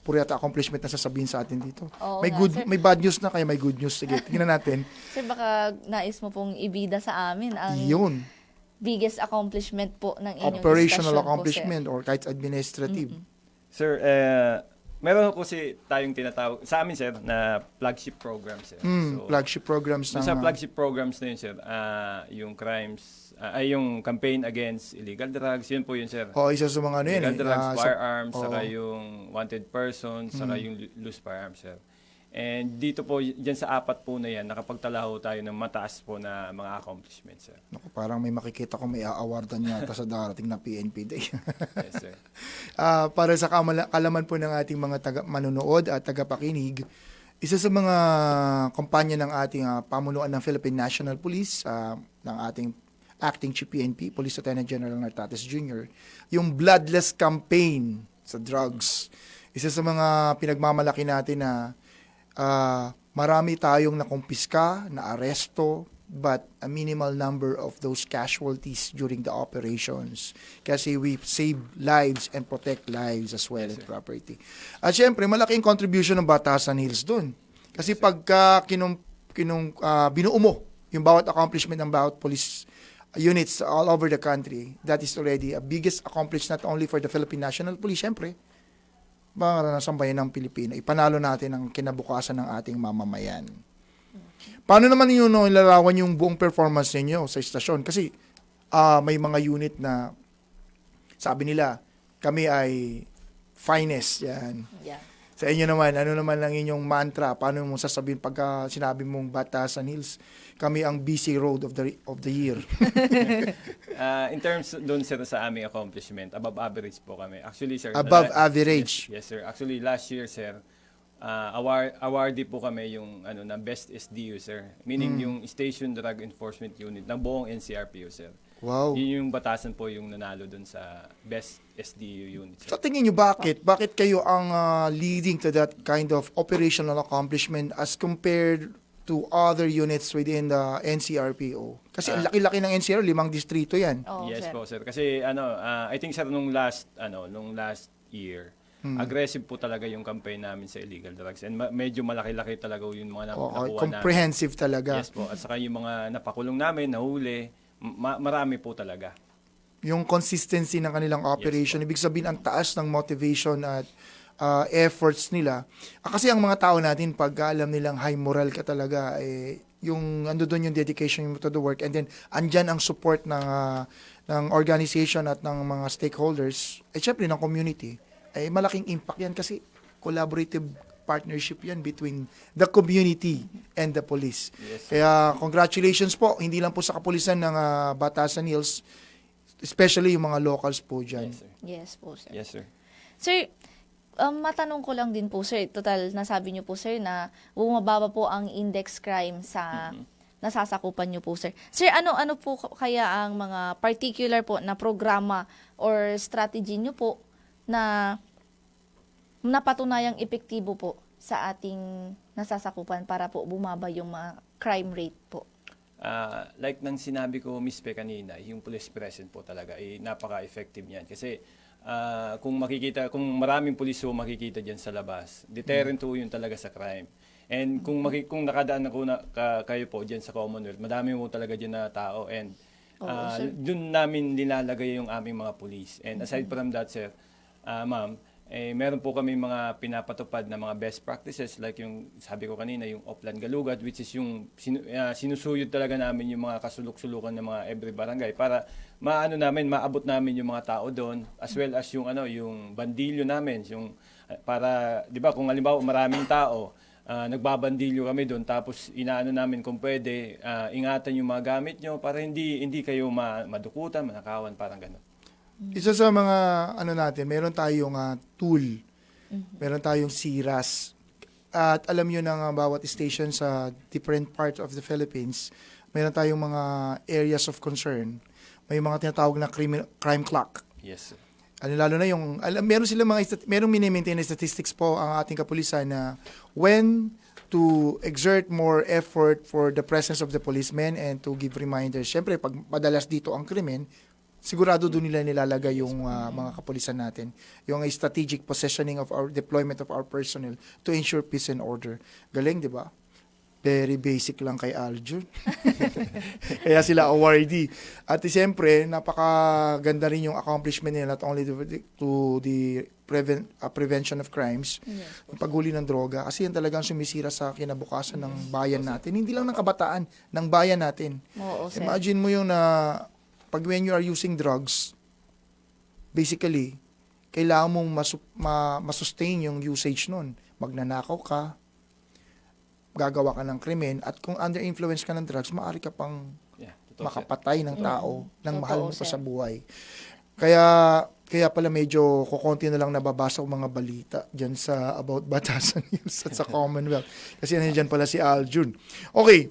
puri at accomplishment na sasabihin sa atin dito? Oo May nga, good, sir. may bad news na kaya may good news. Sige, tingnan natin. Sir, baka nais mo pong ibida sa amin ang Yun, biggest accomplishment po ng inyong operational istasyon accomplishment or kahit administrative. Sir, meron po kasi tayong tinatawag, sa amin sir, na flagship program sir. Flagship programs Dun ng sa flagship programs na yun sir, yung crimes, yung campaign against illegal drugs, yun po yun sir. isa sa mga ano yun. Illegal drugs, sa- firearms, oo. saka yung wanted persons, saka yung loose firearms sir. And dito po, dyan sa apat po na yan, nakapagtalaho tayo ng mataas po na mga accomplishments sir. Naku, parang may makikita ko may aawardan yata sa darating na PNP Day. Yes sir. Para sa kalaman po ng ating mga manonood at tagapakinig, isa sa mga kumpanya ng ating pamunuan ng Philippine National Police, ng ating Acting Chief PNP, Police Lieutenant General Nartates Jr., yung bloodless campaign sa drugs. Isa sa mga pinagmamalaki natin na marami tayong nakumpiska, na aresto, but a minimal number of those casualties during the operations. Kasi we save lives and protect lives as well as property. At syempre, malaking contribution ng Batasan Hills dun. Kasi pagka binuo mo yung bawat accomplishment ng bawat police units all over the country, that is already a biggest accomplishment not only for the Philippine National Police, syempre, para sa bayan ng Pilipino. Ipanalo natin ang kinabukasan ng ating mamamayan. Paano naman ninyo ilarawan yung buong performance ninyo sa istasyon? Kasi may mga unit na sabi nila, kami ay finest. Yan. Yeah. Sa inyo naman, ano naman lang inyong mantra? Paano mo sasabihin pagka sinabi mong Batasan Hills, kami ang BC Road of the year? In terms doon sir sa aming accomplishment, above average po kami. Actually sir, Above average. Yes sir. Actually last year sir, awardee po kami yung na best SDU sir. Meaning yung Station Drug Enforcement Unit ng buong NCRPO sir. Wow. Yun yung Batasan po yung nanalo doon sa best SDU unit sir. Sa tingin nyo, bakit? Bakit kayo ang leading to that kind of operational accomplishment as compared to other units within the NCRPO? Kasi ang laki-laki ng NCR, 5 distrito yan. Oo, Yes sir. po sir. Kasi I think sir nung last year, aggressive po talaga yung campaign namin sa illegal drugs and medyo malaki-laki talaga yung mga nakuha namin. Comprehensive talaga. Yes po. At saka yung mga napakulong namin, nahuli, marami po talaga. Yung consistency ng kanilang operation, ibig sabihin ang taas ng motivation at efforts nila. Kasi ang mga tao natin, pag alam nilang high moral ka talaga, yung ando doon yung dedication mo to the work, and then andyan ang support ng organization at ng mga stakeholders, syempre ng community, malaking impact yan kasi collaborative partnership yan between the community and the police. Yes, Kaya congratulations po, hindi lang po sa kapulisan ng Batasan Hills, especially yung mga locals po dyan. Yes sir. Yes po, sir. Yes sir. Sir, matanong ko lang din po, sir. Total, nasabi niyo po, sir, na bumababa po ang index crime sa nasasakupan niyo po, sir. Sir, ano po kaya ang mga particular po na programa or strategy niyo po na napatunayang epektibo po sa ating nasasakupan para po bumaba yung mga crime rate po? Like nang sinabi ko, Miss Pe, kanina, yung police presence po talaga, napaka-effective niyan. Kasi kung maraming pulis po makikita dyan sa labas, deterrent po yun talaga sa crime. And kung nakadaan kayo po dyan sa Commonwealth, madami po talaga dyan na tao. And dun namin nilalagay yung aming mga pulis. And aside from that, sir, ma'am, meron po kami mga pinapatupad na mga best practices like yung sabi ko kanina, yung Oplan Galugad, which is yung sinusuyod talaga namin yung mga kasulok-sulukan ng mga every barangay para maabot namin yung mga tao doon, as well as yung yung bandilyo namin, yung para 'di ba kung halimbawa maraming tao, nagbabandilyo kami doon, tapos inaano namin kung pwede, ingatan yung mga gamit nyo para hindi kayo madukutan, manakawan, parang gano'n. Isa sa mga natin, meron tayong tool. Meron tayong SIRAS. At alam nyo ng bawat station sa different parts of the Philippines, meron tayong mga areas of concern. May mga tinatawag na crime clock. Yes, sir. Lalo na merong mini-maintain na statistics po ang ating kapulisan na when to exert more effort for the presence of the policemen and to give reminders. Siyempre, pag madalas dito ang krimen, sigurado doon nila nilalagay yung mga kapulisan natin. Yung strategic positioning of our deployment of our personnel to ensure peace and order. Galing, di ba? Very basic lang kay Aljun. Kaya sila awardee. At siyempre, napakaganda rin yung accomplishment nila not only to the prevention of crimes, yung paghuli ng droga. Kasi yan talagang sumisira sa kinabukasan ng bayan natin. Hindi lang ng kabataan, ng bayan natin. Oo, sir. Imagine mo yung pag when you are using drugs, basically, kailangan mong masustain yung usage nun. Magnanakaw ka, gagawa ka ng krimen, at kung under influence ka ng drugs, maaari ka pang makapatay ng tao, ng mahal mo pa sa buhay. Kaya pala medyo kukonti na lang nababasa ko mga balita dyan sa about Batasan News at sa Commonwealth. Kasi nandiyan pala si Aljun. Okay,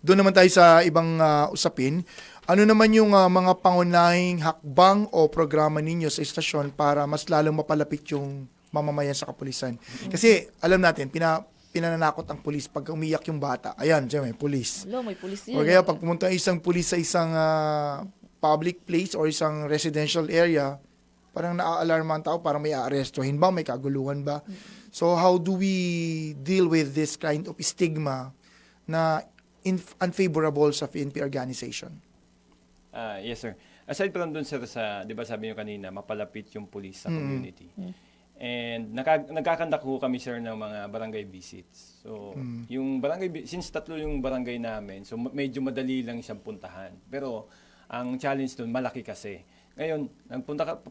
doon naman tayo sa ibang usapin. Ano naman yung mga pangunahing hakbang o programa ninyo sa istasyon para mas lalong mapalapit yung mamamayan sa kapulisan? Kasi alam natin, pinananakot ang pulis pag umiyak yung bata. Ayan, may pulis. May pulis yun. O kaya pag pumunta isang pulis sa isang public place or isang residential area, parang naa-alarma ang tao, parang may aarestuhin ba, may kaguluhan ba? So how do we deal with this kind of stigma na unfavorable sa PNP organization? Yes, sir. Aside from dun, sir, sa, di ba sabi nyo kanina, mapalapit yung police sa community. And nagkakandak ko kami, sir, ng mga barangay visits. So, yung barangay, since 3 yung barangay namin, so medyo madali lang siyang puntahan. Pero, ang challenge dun, malaki kasi. Ngayon,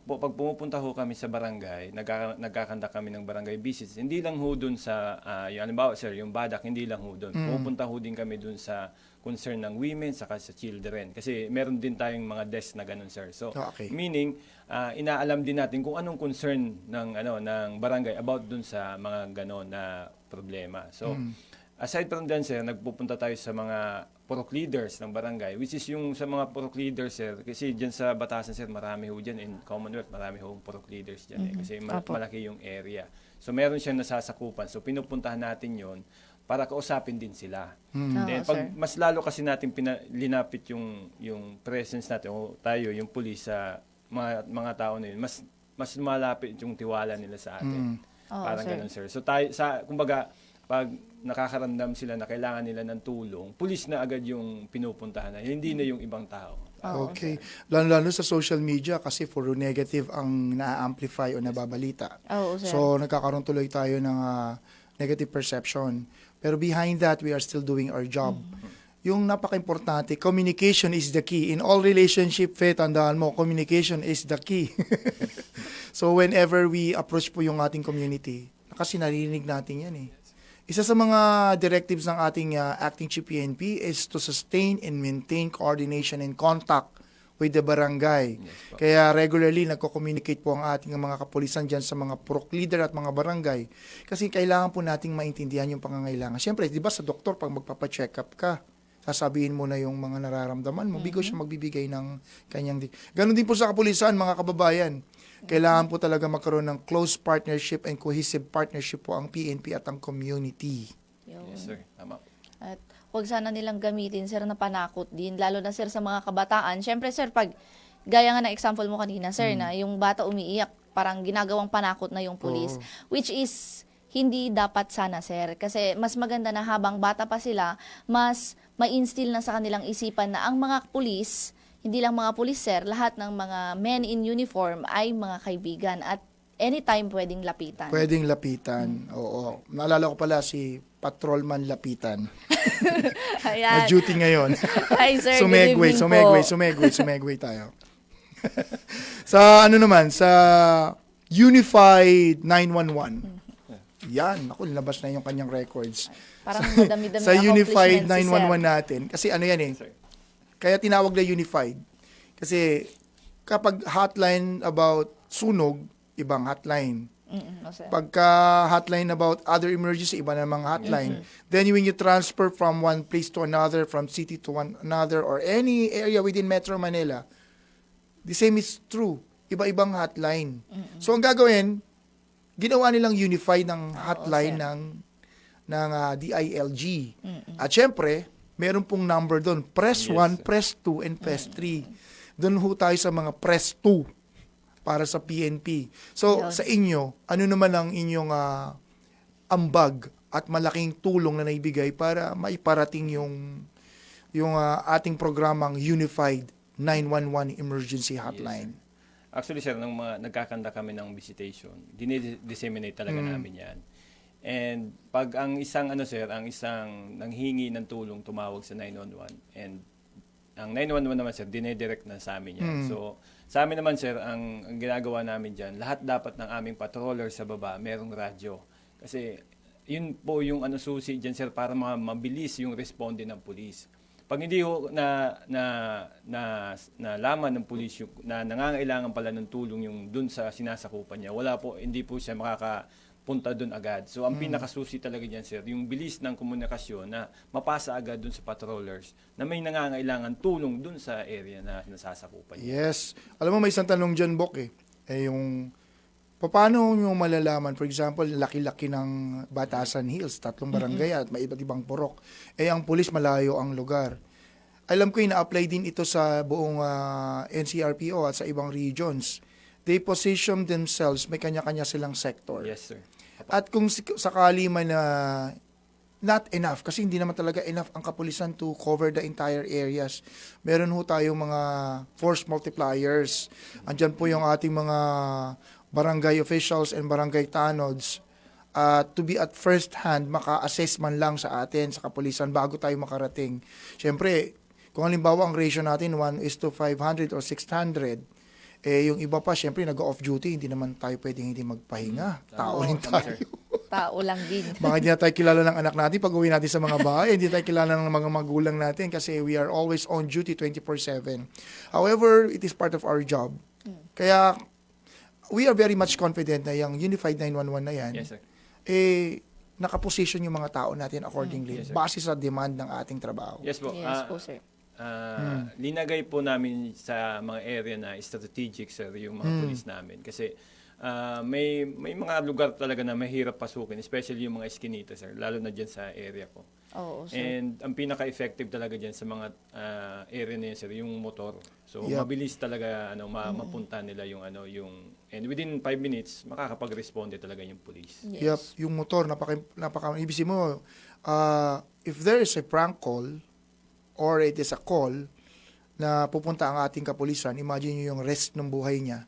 pag pumupunta ho kami sa barangay, nagkakandak kami ng barangay visits, hindi lang ho dun sa, yung halimbawa, sir, yung badak, hindi lang ho dun. Pumupunta ho din kami dun sa concern ng women saka sa children. Kasi meron din tayong mga desk na ganun, sir. So, meaning, inaalam din natin kung anong concern ng barangay about dun sa mga ganon na problema. So, aside from dun, sir, nagpupunta tayo sa mga purok leaders ng barangay, which is yung sa mga purok leaders, sir, kasi dyan sa Batasan, sir, marami ho dyan, in Commonwealth, marami ho purok leaders dyan. Kasi malaki yung area. So, meron siyang nasasakupan. So, pinupuntahan natin yon para kausapin din sila. Then, pag mas lalo kasi natin linapit yung presence natin, o tayo, yung police sa mga tao na yun, mas malapit yung tiwala nila sa atin. Parang ganun, sir. So, kumbaga, pag nakakaramdam sila na kailangan nila ng tulong, police na agad yung pinupuntahan na, hindi na yung ibang tao. Okay. Lalo sa social media kasi puro negative ang na-amplify o nababalita. So, nagkakaroon tuloy tayo ng negative perception. Pero behind that, we are still doing our job. Yung napaka-importante, communication is the key. In all relationship, tandaan mo, communication is the key. So whenever we approach po yung ating community, kasi narinig natin yan eh. Isa sa mga directives ng ating acting chief PNP is to sustain and maintain coordination and contact with the barangay. Kaya regularly nagko-communicate po ang ating mga kapulisan dyan sa mga purok leader at mga barangay. Kasi kailangan po nating maintindihan yung pangangailangan. Siyempre, di ba sa doktor, pag magpapacheck up ka, sasabihin mo na yung mga nararamdaman mo, bigo siya magbibigay ng kanyang... Ganon din po sa kapulisan, mga kababayan. Kailangan po talaga magkaroon ng close partnership and cohesive partnership po ang PNP at ang community. Yes, sir. Tama. At huwag sana nilang gamitin, sir, na panakot din. Lalo na, sir, sa mga kabataan. Siyempre, sir, pag gaya nga na example mo kanina, sir, na yung bata umiiyak, parang ginagawang panakot na yung pulis. Which is, hindi dapat sana, sir. Kasi mas maganda na habang bata pa sila, mas ma-instill na sa kanilang isipan na ang mga pulis, hindi lang mga pulis, sir, lahat ng mga men in uniform ay mga kaibigan at anytime pwedeng lapitan. Pwedeng lapitan, oo. Naalala ko pala si Patrolman Lapitan. Ayan. Na-duty ngayon. Hi, sir. Sumegway tayo. Sa ano naman, sa Unified 911. yan, ako, nilabas na yung kanyang records. Parang madami-dami Sa Unified accomplishments si 911 natin. Kasi ano yan eh, kaya tinawag na Unified. Kasi kapag hotline about sunog, ibang hotline. No, sir. Pagka hotline about other emergency, iba namang hotline. Then when you transfer from one place to another, from city to another, or any area within Metro Manila, the same is true. Iba-ibang hotline. So ang gagawin, ginawa nilang unified ng hotline ng DILG. At syempre, meron pong number doon. Press 1, press 2, and press 3. Doon ho tayo sa mga press 2 para sa PNP. So, sa inyo, ano naman ang inyong ambag at malaking tulong na naibigay para maiparating yung ating programang Unified 911 Emergency Hotline? Yes. Actually, sir, nung nagkakanda kami ng visitation, dinidisseminate talaga namin yan. And pag ang isang nanghingi ng tulong tumawag sa 911, and ang 911 naman, sir, dinedirect na sa amin yan. So, sa amin naman, sir, ang ginagawa namin dyan, lahat dapat ng aming patroller sa baba, merong radyo. Kasi, yun po yung susi dyan, sir, para mabilis yung responde ng pulis. Pag hindi ho nalaman ng pulis na nangangailangan pala ng tulong yung dun sa sinasakupan niya, hindi po siya makakapunta dun agad. So, ang pinakasusi talaga dyan, sir, yung bilis ng komunikasyon na mapasa agad dun sa patrollers na may nangangailangan tulong dun sa area na nasasakupan niya. Yes. Alam mo, may isang tanong dyan, Bok, yung paano nyo malalaman, for example, laki-laki ng Batasan Hills, 3 barangay at may iba't ibang purok. Ang pulis malayo ang lugar. Alam ko, ina-apply din ito sa buong NCRPO at sa ibang regions. They position themselves, may kanya-kanya silang sector. Yes, sir. At kung sakali man na not enough, kasi hindi naman talaga enough ang kapulisan to cover the entire areas. Meron ho tayong mga force multipliers. Andyan po yung ating mga barangay officials and barangay tanods to be at first hand, maka-assess man lang sa atin, sa kapulisan, bago tayo makarating. Siyempre, kung halimbawa ang ratio natin 1:500 or 600, yung iba pa, siyempre, nag-off duty, hindi naman tayo pwedeng hindi magpahinga. Tao rin tayo. Tao lang din. Baka hindi na tayo kilala ng anak natin pag uwi natin sa mga bahay, hindi tayo kilala ng mga magulang natin kasi we are always on duty 24/7. However, it is part of our job. Kaya, we are very much confident na yung Unified 911 na yan, Yes, sir. nakaposition yung mga tao natin accordingly, Yes, sir. base sa demand ng ating trabaho. Yes po. Yes po, sir. Linagay po namin sa mga area na strategic, sir, yung mga police namin. Kasi may mga lugar talaga na mahirap pasukin, especially yung mga eskinita, sir, lalo na dyan sa area ko. Oo, sir. And ang pinaka-effective talaga dyan sa mga area na yun, sir, yung motor. So, Yep. mabilis talaga mapunta nila and within 5 minutes, makakapag-responde talaga yung police. Yes. Yep, yung motor, ibig mo, if there is a prank call, or it is a call na pupunta ang ating kapulisan, imagine nyo yung rest ng buhay niya,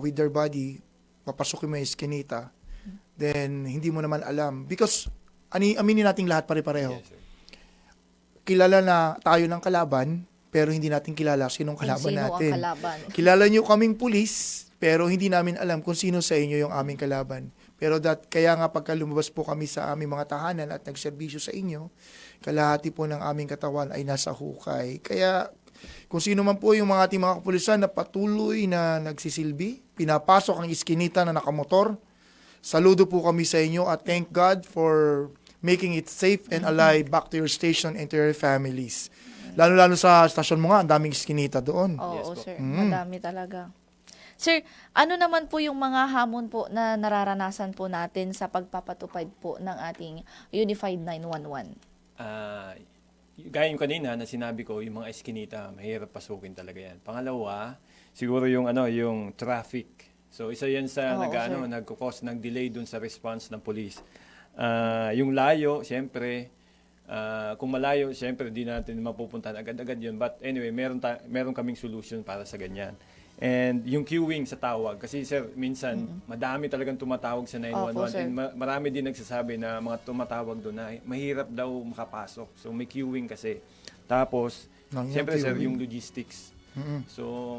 with their body, papasukin mo yung eskinita, then hindi mo naman alam. Because, aminin natin lahat pare-pareho. Yes, sir. Kilala na tayo ng kalaban, pero hindi natin kilala sinong kalaban Sino natin. ang kalaban? Kilala nyo kaming pulis, pero hindi namin alam kung sino sa inyo yung aming kalaban. Pero kaya nga pagka lumabas po kami sa aming mga tahanan at nagserbisyo sa inyo, kalahati po ng aming katawan ay nasa hukay. Kaya kung sino man po yung ating mga kapulisan na patuloy na nagsisilbi, pinapasok ang iskinita na nakamotor, saludo po kami sa inyo at thank God for making it safe and alive back to your station and to your families. Lalo-lalo sa stasyon mo nga, ang daming iskinita doon. Oo, sir. Madami talaga. Sir, ano naman po yung mga hamon po na nararanasan po natin sa pagpapatupad po ng ating Unified 911? Gaya yung kanina na sinabi ko, yung mga eskinita, mahirap pasukin talaga yan. Pangalawa, siguro yung traffic. So isa yan sa nagko-cause ng delay dun sa response ng police. Yung layo, siyempre, kung malayo, siyempre di natin mapupuntahan agad-agad yun. But anyway, meron kaming solution para sa ganyan. And yung queuing sa tawag, kasi sir, minsan madami talagang tumatawag sa 911 and marami din nagsasabi na mga tumatawag doon na mahirap daw makapasok. So may queuing kasi. Tapos, siyempre sir, yung logistics. So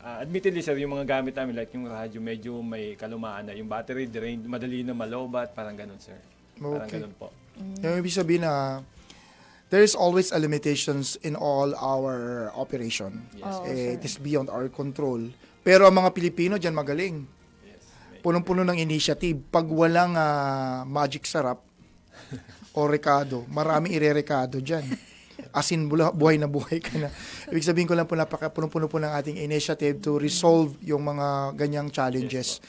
admittedly sir, yung mga gamit namin like yung radyo medyo may kalumaan na, yung battery drained, madali na malobat, parang ganun sir. Parang Okay. ganun po. Yung ibig sabihin na there is always a limitations in all our operation. It is beyond our control. Pero ang mga Pilipino dyan magaling. Punong-puno ng initiative. Pag walang magic sarap o rekado, maraming ire-rekado dyan. As in, buhay na buhay ka na. Ibig sabihin ko lang po, punong-puno po ng ating initiative to resolve yung mga ganyang challenges.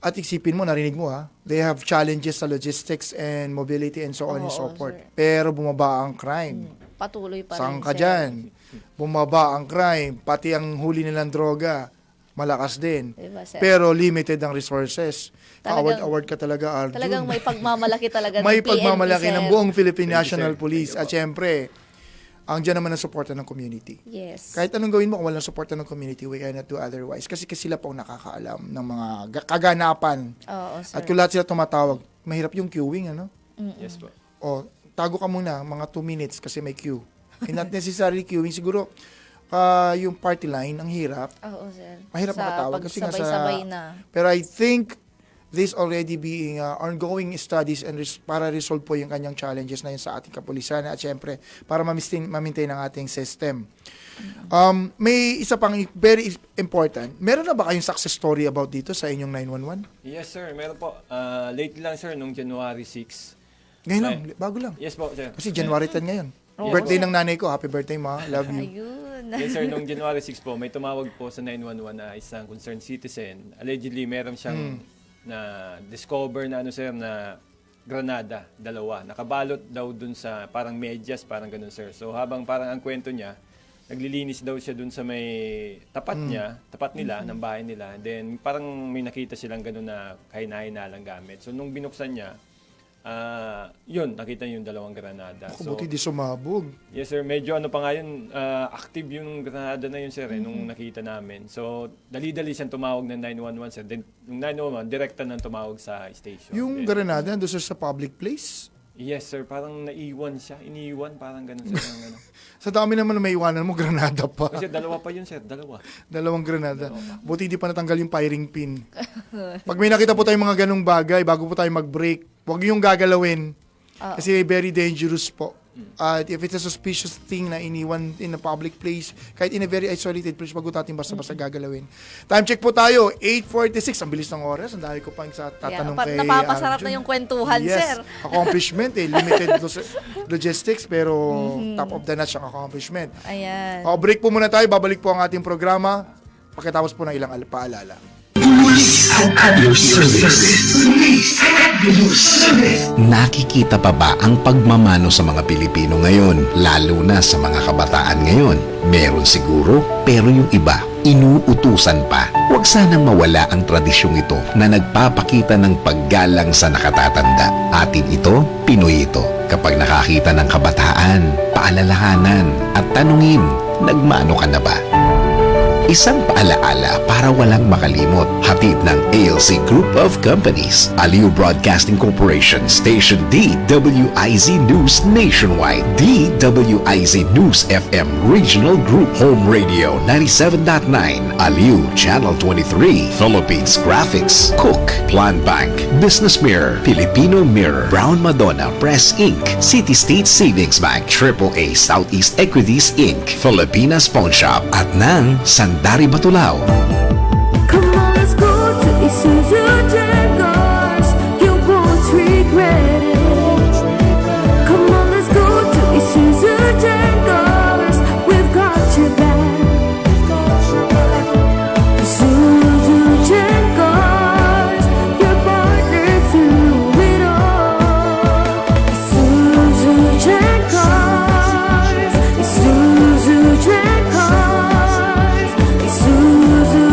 At isipin mo, narinig mo they have challenges sa logistics and mobility and so on and so forth. Pero bumaba ang crime. Patuloy pa Saan rin, ka sir. dyan? Bumaba ang crime. Pati ang huli nilang droga, malakas din. Diba, sir? Pero limited ang resources. Talagang- Award ka talaga, Arjun. Talagang may pagmamalaki talaga May ng PNP, pagmamalaki sir. ng buong Philippine Thank you, National sir. Police. At syempre, ang dyan naman ang suporta ng community. Yes. Kahit anong gawin mo, kung walang suporta ng community, we cannot do otherwise. Kasi sila po ang nakakaalam ng mga kaganapan. Oo, sir. At kung lahat sila tumatawag, mahirap yung queuing, ano? Yes po. O, tago ka muna, mga 2 minutes kasi may queue. And not necessarily queuing. Siguro, yung party line, ang hirap. Oo, sir. Mahirap Sa makatawag kasi nga sa... pagsabay-sabay na. Pero I think this already being ongoing studies and para resolve po yung kanyang challenges na yun sa ating kapulisan at syempre para ma-maintain ang ating system. May isa pang very important. Meron na ba kayong success story about dito sa inyong 911? Yes sir, meron po. Late lang sir, nung January 6. Ngayon lang, bago lang. Yes po sir. Kasi January 10 ngayon. Birthday ng nanay ko. Happy birthday, ma. Love you. Ayun. Yes sir, nung January 6 po, may tumawag po sa 911 na isang concerned citizen. Allegedly, meron siyang na discover na ano sir na granada, dalawa. Nakabalot daw dun sa parang medyas, parang ganun sir. So habang parang ang kwento niya, naglilinis daw siya dun sa may tapat niya, tapat nila, ng bahay nila. Then parang may nakita silang ganun na kahina-hinalang gamit. So nung binuksan niya, yun, nakita niyo yung dalawang granada. Ako, buti di sumabog. Yes sir, medyo ano pa nga yun, active yung granada na yun sir, nung nakita namin. So, dali-dali siyang tumawag ng 911 sir. Then, yung 911, direkta nang tumawag sa station. Yung granada, doon sa public place? Yes sir, parang naiwan siya, iniwan, parang ganun sir. Ano. Sa dami naman na may iwanan mo, granada pa. Kasi dalawa pa yun sir, dalawa. Dalawang granada. Buti di pa natanggal yung firing pin. Pag may nakita po tayong mga ganung bagay, bago po tayo mag-break, huwag yung gagalawin. Kasi very dangerous po. If it's a suspicious thing na iniwan in a public place, kahit in a very isolated place, wag natin basta-basta gagalawin. Time check po tayo, 8:46. Ang bilis ng oras. Ang dahil ko pang tatanong kay napapasarap Arjun. na yung kwentuhan, Yes. sir. Accomplishment limited logistics, pero top of the notch ang accomplishment. Ayan. Break po muna tayo. Babalik po ang ating programa pagkatapos po ng ilang paalala. Your service. Your service. Nakikita pa ba ang pagmamano sa mga Pilipino ngayon, lalo na sa mga kabataan ngayon? Meron siguro, pero yung iba, inuutusan pa. Huwag sanang mawala ang tradisyong ito na nagpapakita ng paggalang sa nakatatanda. Atin ito, Pinoy ito. Kapag nakakita ng kabataan, paalalahanan at tanungin, nagmano ka na ba? Isang paalaala para walang makalimot. Hatid ng ALC Group of Companies. Aliw Broadcasting Corporation. Station DWIZ News Nationwide. DWIZ News FM Regional Group. Home Radio 97.9. Aliw Channel 23. Philippines Graphics. Cook. Plan Bank. Business Mirror. Filipino Mirror. Brown Madonna Press Inc. City State Savings Bank. AAA Southeast Equities Inc. Filipinas Pawn Shop. At ng Sandari Batulao. Come on, let's go to Isuzu Jaguars. You won't regret it. Come on, let's go to Isuzu Jaguars. We've got your back. Isuzu Jaguars, your partner through it all. Isuzu Jaguars, Isuzu Jaguars, Isuzu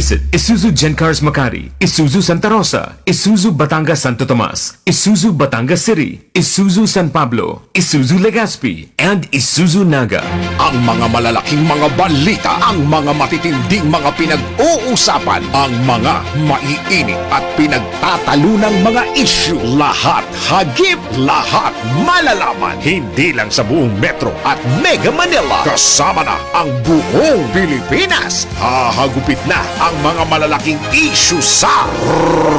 Visit Isuzu Gencars Makati, Isuzu Santa Rosa, Isuzu Batangas Santo Tomas, Isuzu Batangas City, Isuzu San Pablo, Isuzu Legazpi, and Isuzu Naga. Ang mga malalaking mga balita, ang mga matitinding mga pinag-uusapan, ang mga maiinit at pinagtatalunang mga issue. Lahat hagip, lahat malalaman. Hindi lang sa buong Metro at Mega Manila. Kasama na ang buong Pilipinas. Hahagupit na ang mga malalaking issue sa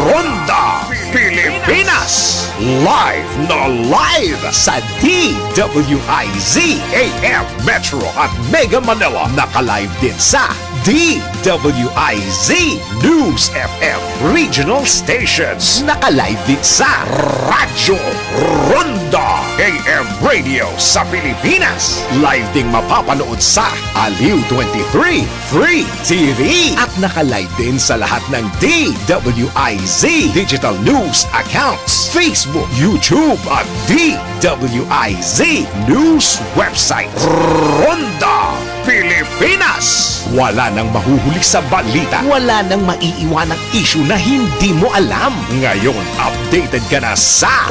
Ronda Pilipinas. Live na live sa DWIZ AM Metro at Mega Manila. Naka-live din sa DWIZ News FM Regional Stations. Naka-live din sa Radyo Ronda AM Radio sa Pilipinas. Live ding mapapanood sa Aliw 23 Free TV. At naka-live din sa lahat ng DWIZ Digital News Accounts, Facebook, YouTube at DWIZ News website. Ronda Pilipinas. Wala nang mahuhuli sa balita. Wala nang maiiwanang issue na hindi mo alam. Ngayon, updated ka na sa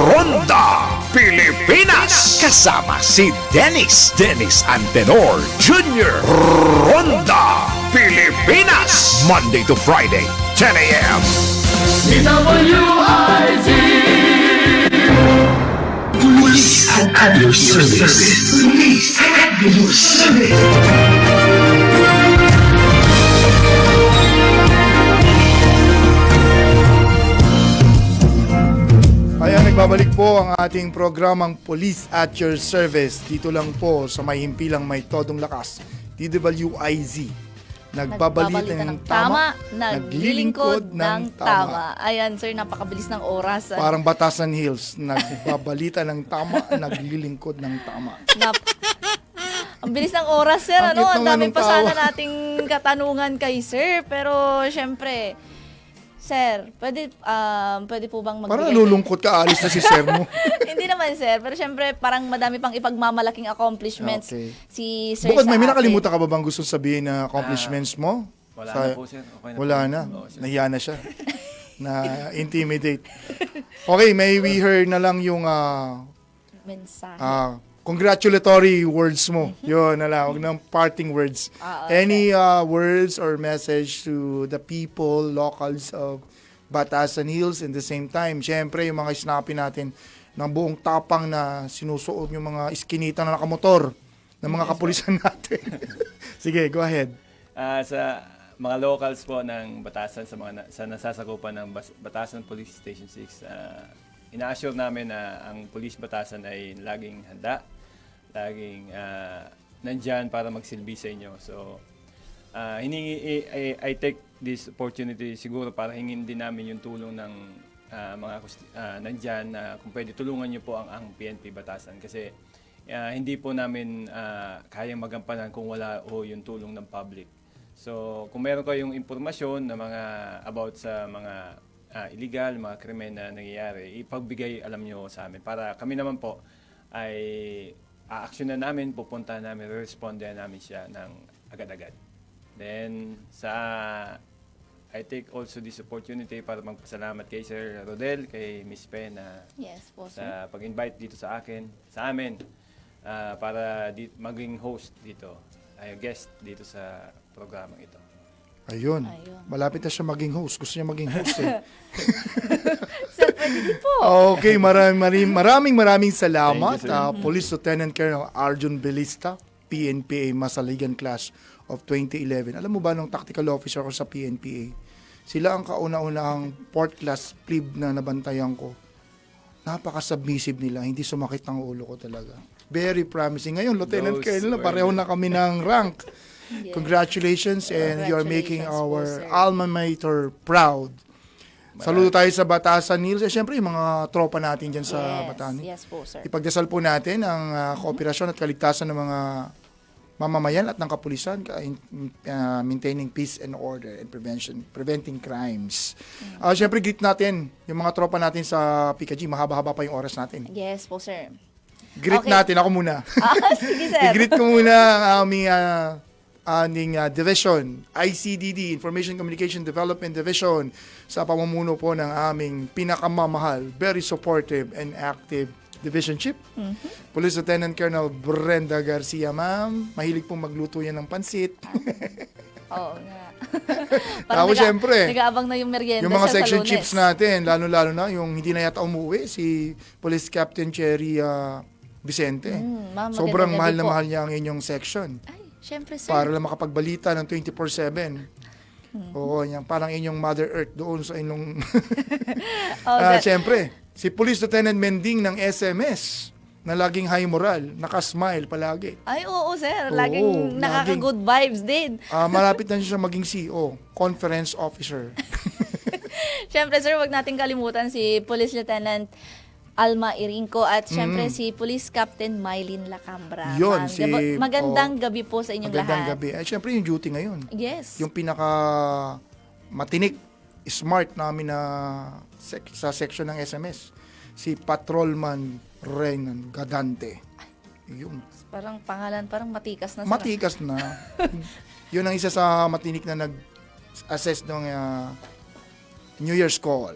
Ronda Pilipinas. Kasama si Dennis Antenor Jr. Ronda Pilipinas. Monday to Friday, 10 a.m. Police at your service. Police at your service. Ayan, nagbabalik po ang ating programang Police at Your Service. Dito lang po sa may himpilang may todong lakas. DWIZ. Nagbabalita ng tama, naglilingkod ng tama. Ayan, sir, napakabilis ng oras. Parang Batasan Hills. Nagbabalita ng tama, naglilingkod ng tama. Ang bilis ng oras, sir. Ang Ano? cute Ang naman dami ng pa tawa. sana nating katanungan kay sir. Pero, syempre, sir, pwede po bang magbigay? Parang nalulungkot ka, alis na si Sir mo. Hindi naman, sir. Pero syempre, parang madami pang ipagmamalaking accomplishments Okay. si sir Bukod sa may atin. nakalimutan ka ba bang gusto sabihin na accomplishments mo? Wala na po, sir. Okay na Wala po. na. Oo, sir. Nahiya na siya. Na-intimidate. Okay, may we hear na lang yung Mensahe. congratulatory words mo. Yun na lang. Huwag ng parting words. Okay. Any words or message to the people, locals of Batasan Hills in the same time? Siyempre, yung mga snappy natin ng buong tapang na sinusuot yung mga iskinita na nakamotor ng mga kapulisan natin. Sige, go ahead. Sa mga locals po ng Batasan, sa nasasakupan ng Batasan Police Station 6, ina-assure namin na ang Police Batasan ay laging handa, laging nandyan para magsilbi sa inyo. So, I take this opportunity siguro para hingin din namin yung tulong ng mga nandyan na kung pwede tulungan nyo po ang PNP Batasan kasi hindi po namin kayang magampanan kung wala yung tulong ng public. So, kung meron kayong impormasyon na mga about sa mga illegal, mga krimen na nangyayari, ipagbigay alam nyo sa amin para kami naman po ay a-actionan namin, pupuntahan namin, respondan namin siya ng agad-agad. Then, I take also this opportunity para magpasalamat kay Sir Rodel, kay Miss Pen Yes po, sir. sa pag-invite dito sa amin, para maging host dito, ay guest dito sa programang ito. Ayun. Malapit na siya maging host. Gusto niya maging host eh. Sir, pwede din po. Okay, maraming salamat. Thank you, sir. Police Lieutenant Colonel Arjun Belista, PNPA Masaligan Class of 2011. Alam mo ba nung tactical officer ko sa PNPA, sila ang kauna-unahang 4th class plebe na nabantayan ko. Napaka-submissive nila, hindi sumakit ang ulo ko talaga. Very promising. Ngayon, Lieutenant Colonel, pareho na kami ng rank. Yes. Congratulations, and you're making Congratulations po, our sir. alma mater proud. Saludo tayo sa Batasan Hills. Siyempre, yung mga tropa natin dyan sa Batasan. Yes po, sir. Ipagdasal po natin ang kooperasyon at kaligtasan ng mga mamamayan at ng kapulisan, maintaining peace and order and preventing crimes. Siyempre, greet natin yung mga tropa natin sa PKG. Mahaba-haba pa yung oras natin. Yes po, sir. Greet Okay. natin. Ako muna. Sige, sir. I-greet ko muna ang aming aning division, ICDD, Information Communication Development Division, sa pamumuno po ng aming pinakamamahal, very supportive and active Division Chief. Police Lieutenant Colonel Brenda Garcia, ma'am. Mahilig pong magluto yan ng pansit. Oo nga. Ako, syempre. Nag-aabang na yung merienda Yung mga siya section sa Lunes. chiefs natin, lalo-lalo na yung hindi na yata umuwi, si Police Captain Cherry Vicente. Ma'am, Sobrang magandang mahal gabi na po. mahal niya ang inyong section. Ay, syempre, sir. Para lang makapagbalita ng 24/7. Oo, yan. Parang inyong Mother Earth doon sa inyong... Siyempre, si Police Lieutenant Mending ng SMS na laging high moral, nakasmile palagi. Ay, oo, sir. Oo, Laging nakaka-good vibes din. Malapit na siya maging CEO, Conference Officer. Syempre, sir, wag nating kalimutan si Police Lieutenant Alma Irinco at syempre si Police Captain Mylene Lacambra. Yun, Ma'am, magandang gabi po sa inyong Magandang lahat. gabi. Ay, syempre yung duty ngayon. Yes. Yung pinaka matinik, smart namin na sa section ng SMS, si Patrolman Renan Gadante. Yun. Parang pangalan, parang matikas na. Matikas na. Yun ang isa sa matinik na nag-assess ng New Year's call.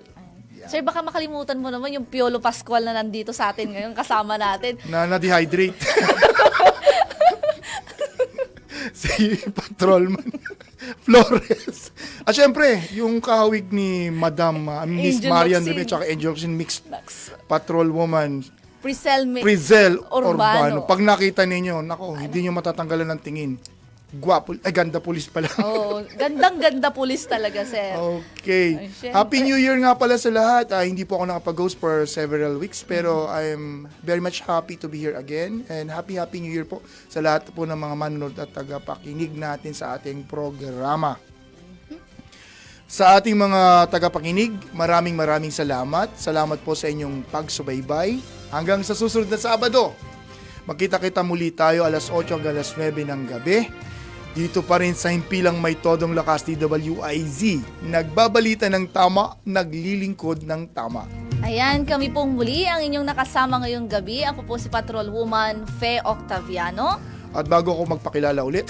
Sir, baka makalimutan mo naman yung Piolo Pascual na nandito sa atin ngayon, kasama natin. Na-dehydrate. Si Patrolman Flores. At syempre, yung kahawig ni Madam Miss Angel Marian Locsin. Rivera at Angel Locsin Mixed Patrol Woman Prizel Urbano. Pag nakita ninyo, nako, hindi nyo matatanggalan ng tingin. Gwapo, ganda pulis pala. Oh, gandang-ganda pulis talaga, sir. Okay. Ay, syempre. Happy New Year nga pala sa lahat. Hindi po ako nakapag-host for several weeks, pero I'm very much happy to be here again. And happy New Year po sa lahat po ng mga manonood at tagapakinig natin sa ating programa. Sa ating mga tagapakinig, maraming salamat. Salamat po sa inyong pagsubaybay. Hanggang sa susunod na Sabado, magkita-kita muli tayo alas 8 hanggang alas 9 ng gabi. Dito pa rin sa himpilang may todong lakas DWIZ. Nagbabalita ng tama, naglilingkod ng tama. Ayan, kami pong muli ang inyong nakasama ngayong gabi. Ako po si Patrol Woman Fe Octaviano. At bago ako magpakilala ulit,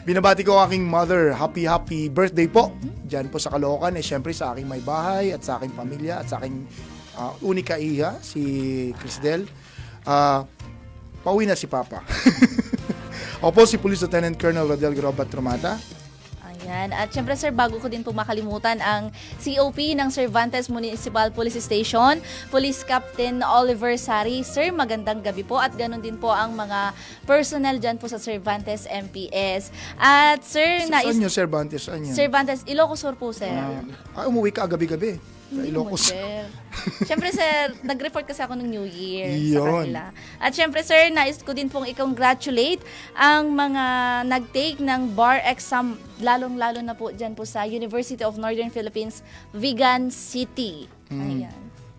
binabati ko aking mother. Happy birthday po. Diyan po sa Caloocan. Siyempre sa aking may bahay at sa aking pamilya at sa aking unika iha, si Crisdel. Pauwi na si Papa. Ako po si Police Lieutenant Colonel Rodel Grobat Tromata. Ayan. At syempre, sir, bago ko din po makalimutan ang COP ng Cervantes Municipal Police Station, Police Captain Oliver Sari. Sir, magandang gabi po. At ganun din po ang mga personnel dyan po sa Cervantes MPS. At sir, Saan nyo, Cervantes? Saan yun? Cervantes, Ilocos Sur po, sir. Umuwi ka gabi-gabi sa Ilocos. Siyempre, sir, nag-report kasi ako ng New Year sa Yun. kanila. At siyempre, sir, nais ko din pong i-congratulate ang mga nag-take ng bar exam, lalong-lalo na po dyan po sa University of Northern Philippines, Vigan City. Ayan.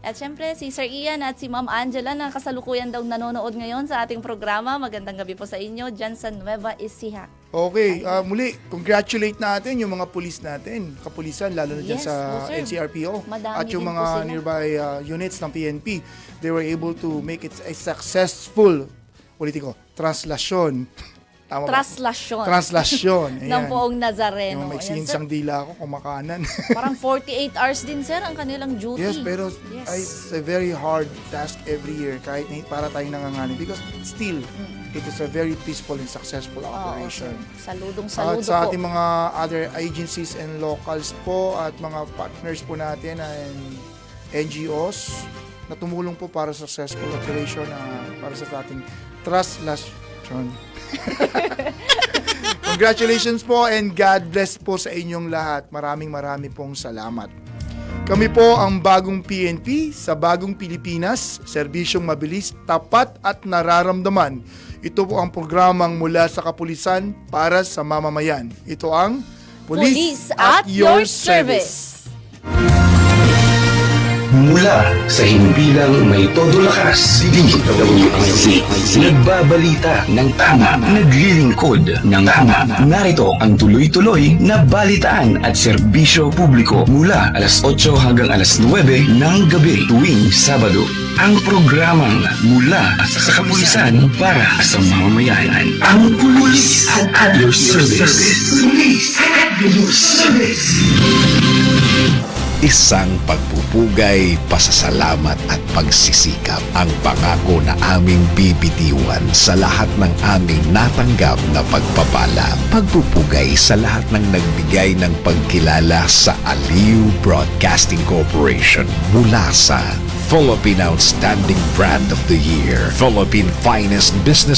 At syempre, si Sir Ian at si Ma'am Angela na kasalukuyan daw nanonood ngayon sa ating programa. Magandang gabi po sa inyo dyan sa Nueva Ecija. Okay, muli, congratulate natin yung mga pulis natin, kapulisan, lalo na dyan Yes, sa sir. NCRPO. Madami At yung din mga po sila. nearby units ng PNP, they were able to make it a successful, ulitin ko, translasyon. Tama ba? Translasyon. ng Ayan. poong Nazareno. Yung may Ayan, sir. sinsang dila ako, kumakanan. Parang 48 hours din, sir, ang kanilang duty. Yes, pero Yes. it's a very hard task every year kahit para tayong nanganganin because still, it is a very peaceful and successful operation. Saludong-saludo At sa po. ating mga other agencies and locals po at mga partners po natin and NGOs na tumulong po para sa successful operation para sa ating translation. Congratulations po and God bless po sa inyong lahat. Maraming pong salamat. Kami po ang bagong PNP sa bagong Pilipinas, serbisyong mabilis, tapat at nararamdaman. Ito po ang programang mula sa kapulisan para sa mamamayan. Ito ang Police at your service. Mula sa himpilang may todo lakas, DWIC. Nagbabalita ng tama, naglilingkod ng tama. Narito ang tuloy-tuloy na balitaan at serbisyo publiko mula alas 8 hanggang alas 9 ng gabi tuwing Sabado. Ang programang mula sa kapulisan para sa mamamayan. Ang pulis at your service. Pulis at your service. Isang pagpupugay, pasasalamat at pagsisikap ang pangako na aming bibitiwan sa lahat ng aming natanggap na pagpapala. Pagpupugay sa lahat ng nagbigay ng pagkilala sa Aliw Broadcasting Corporation mula sa Philippine Outstanding Brand of the Year, Philippine Finest Business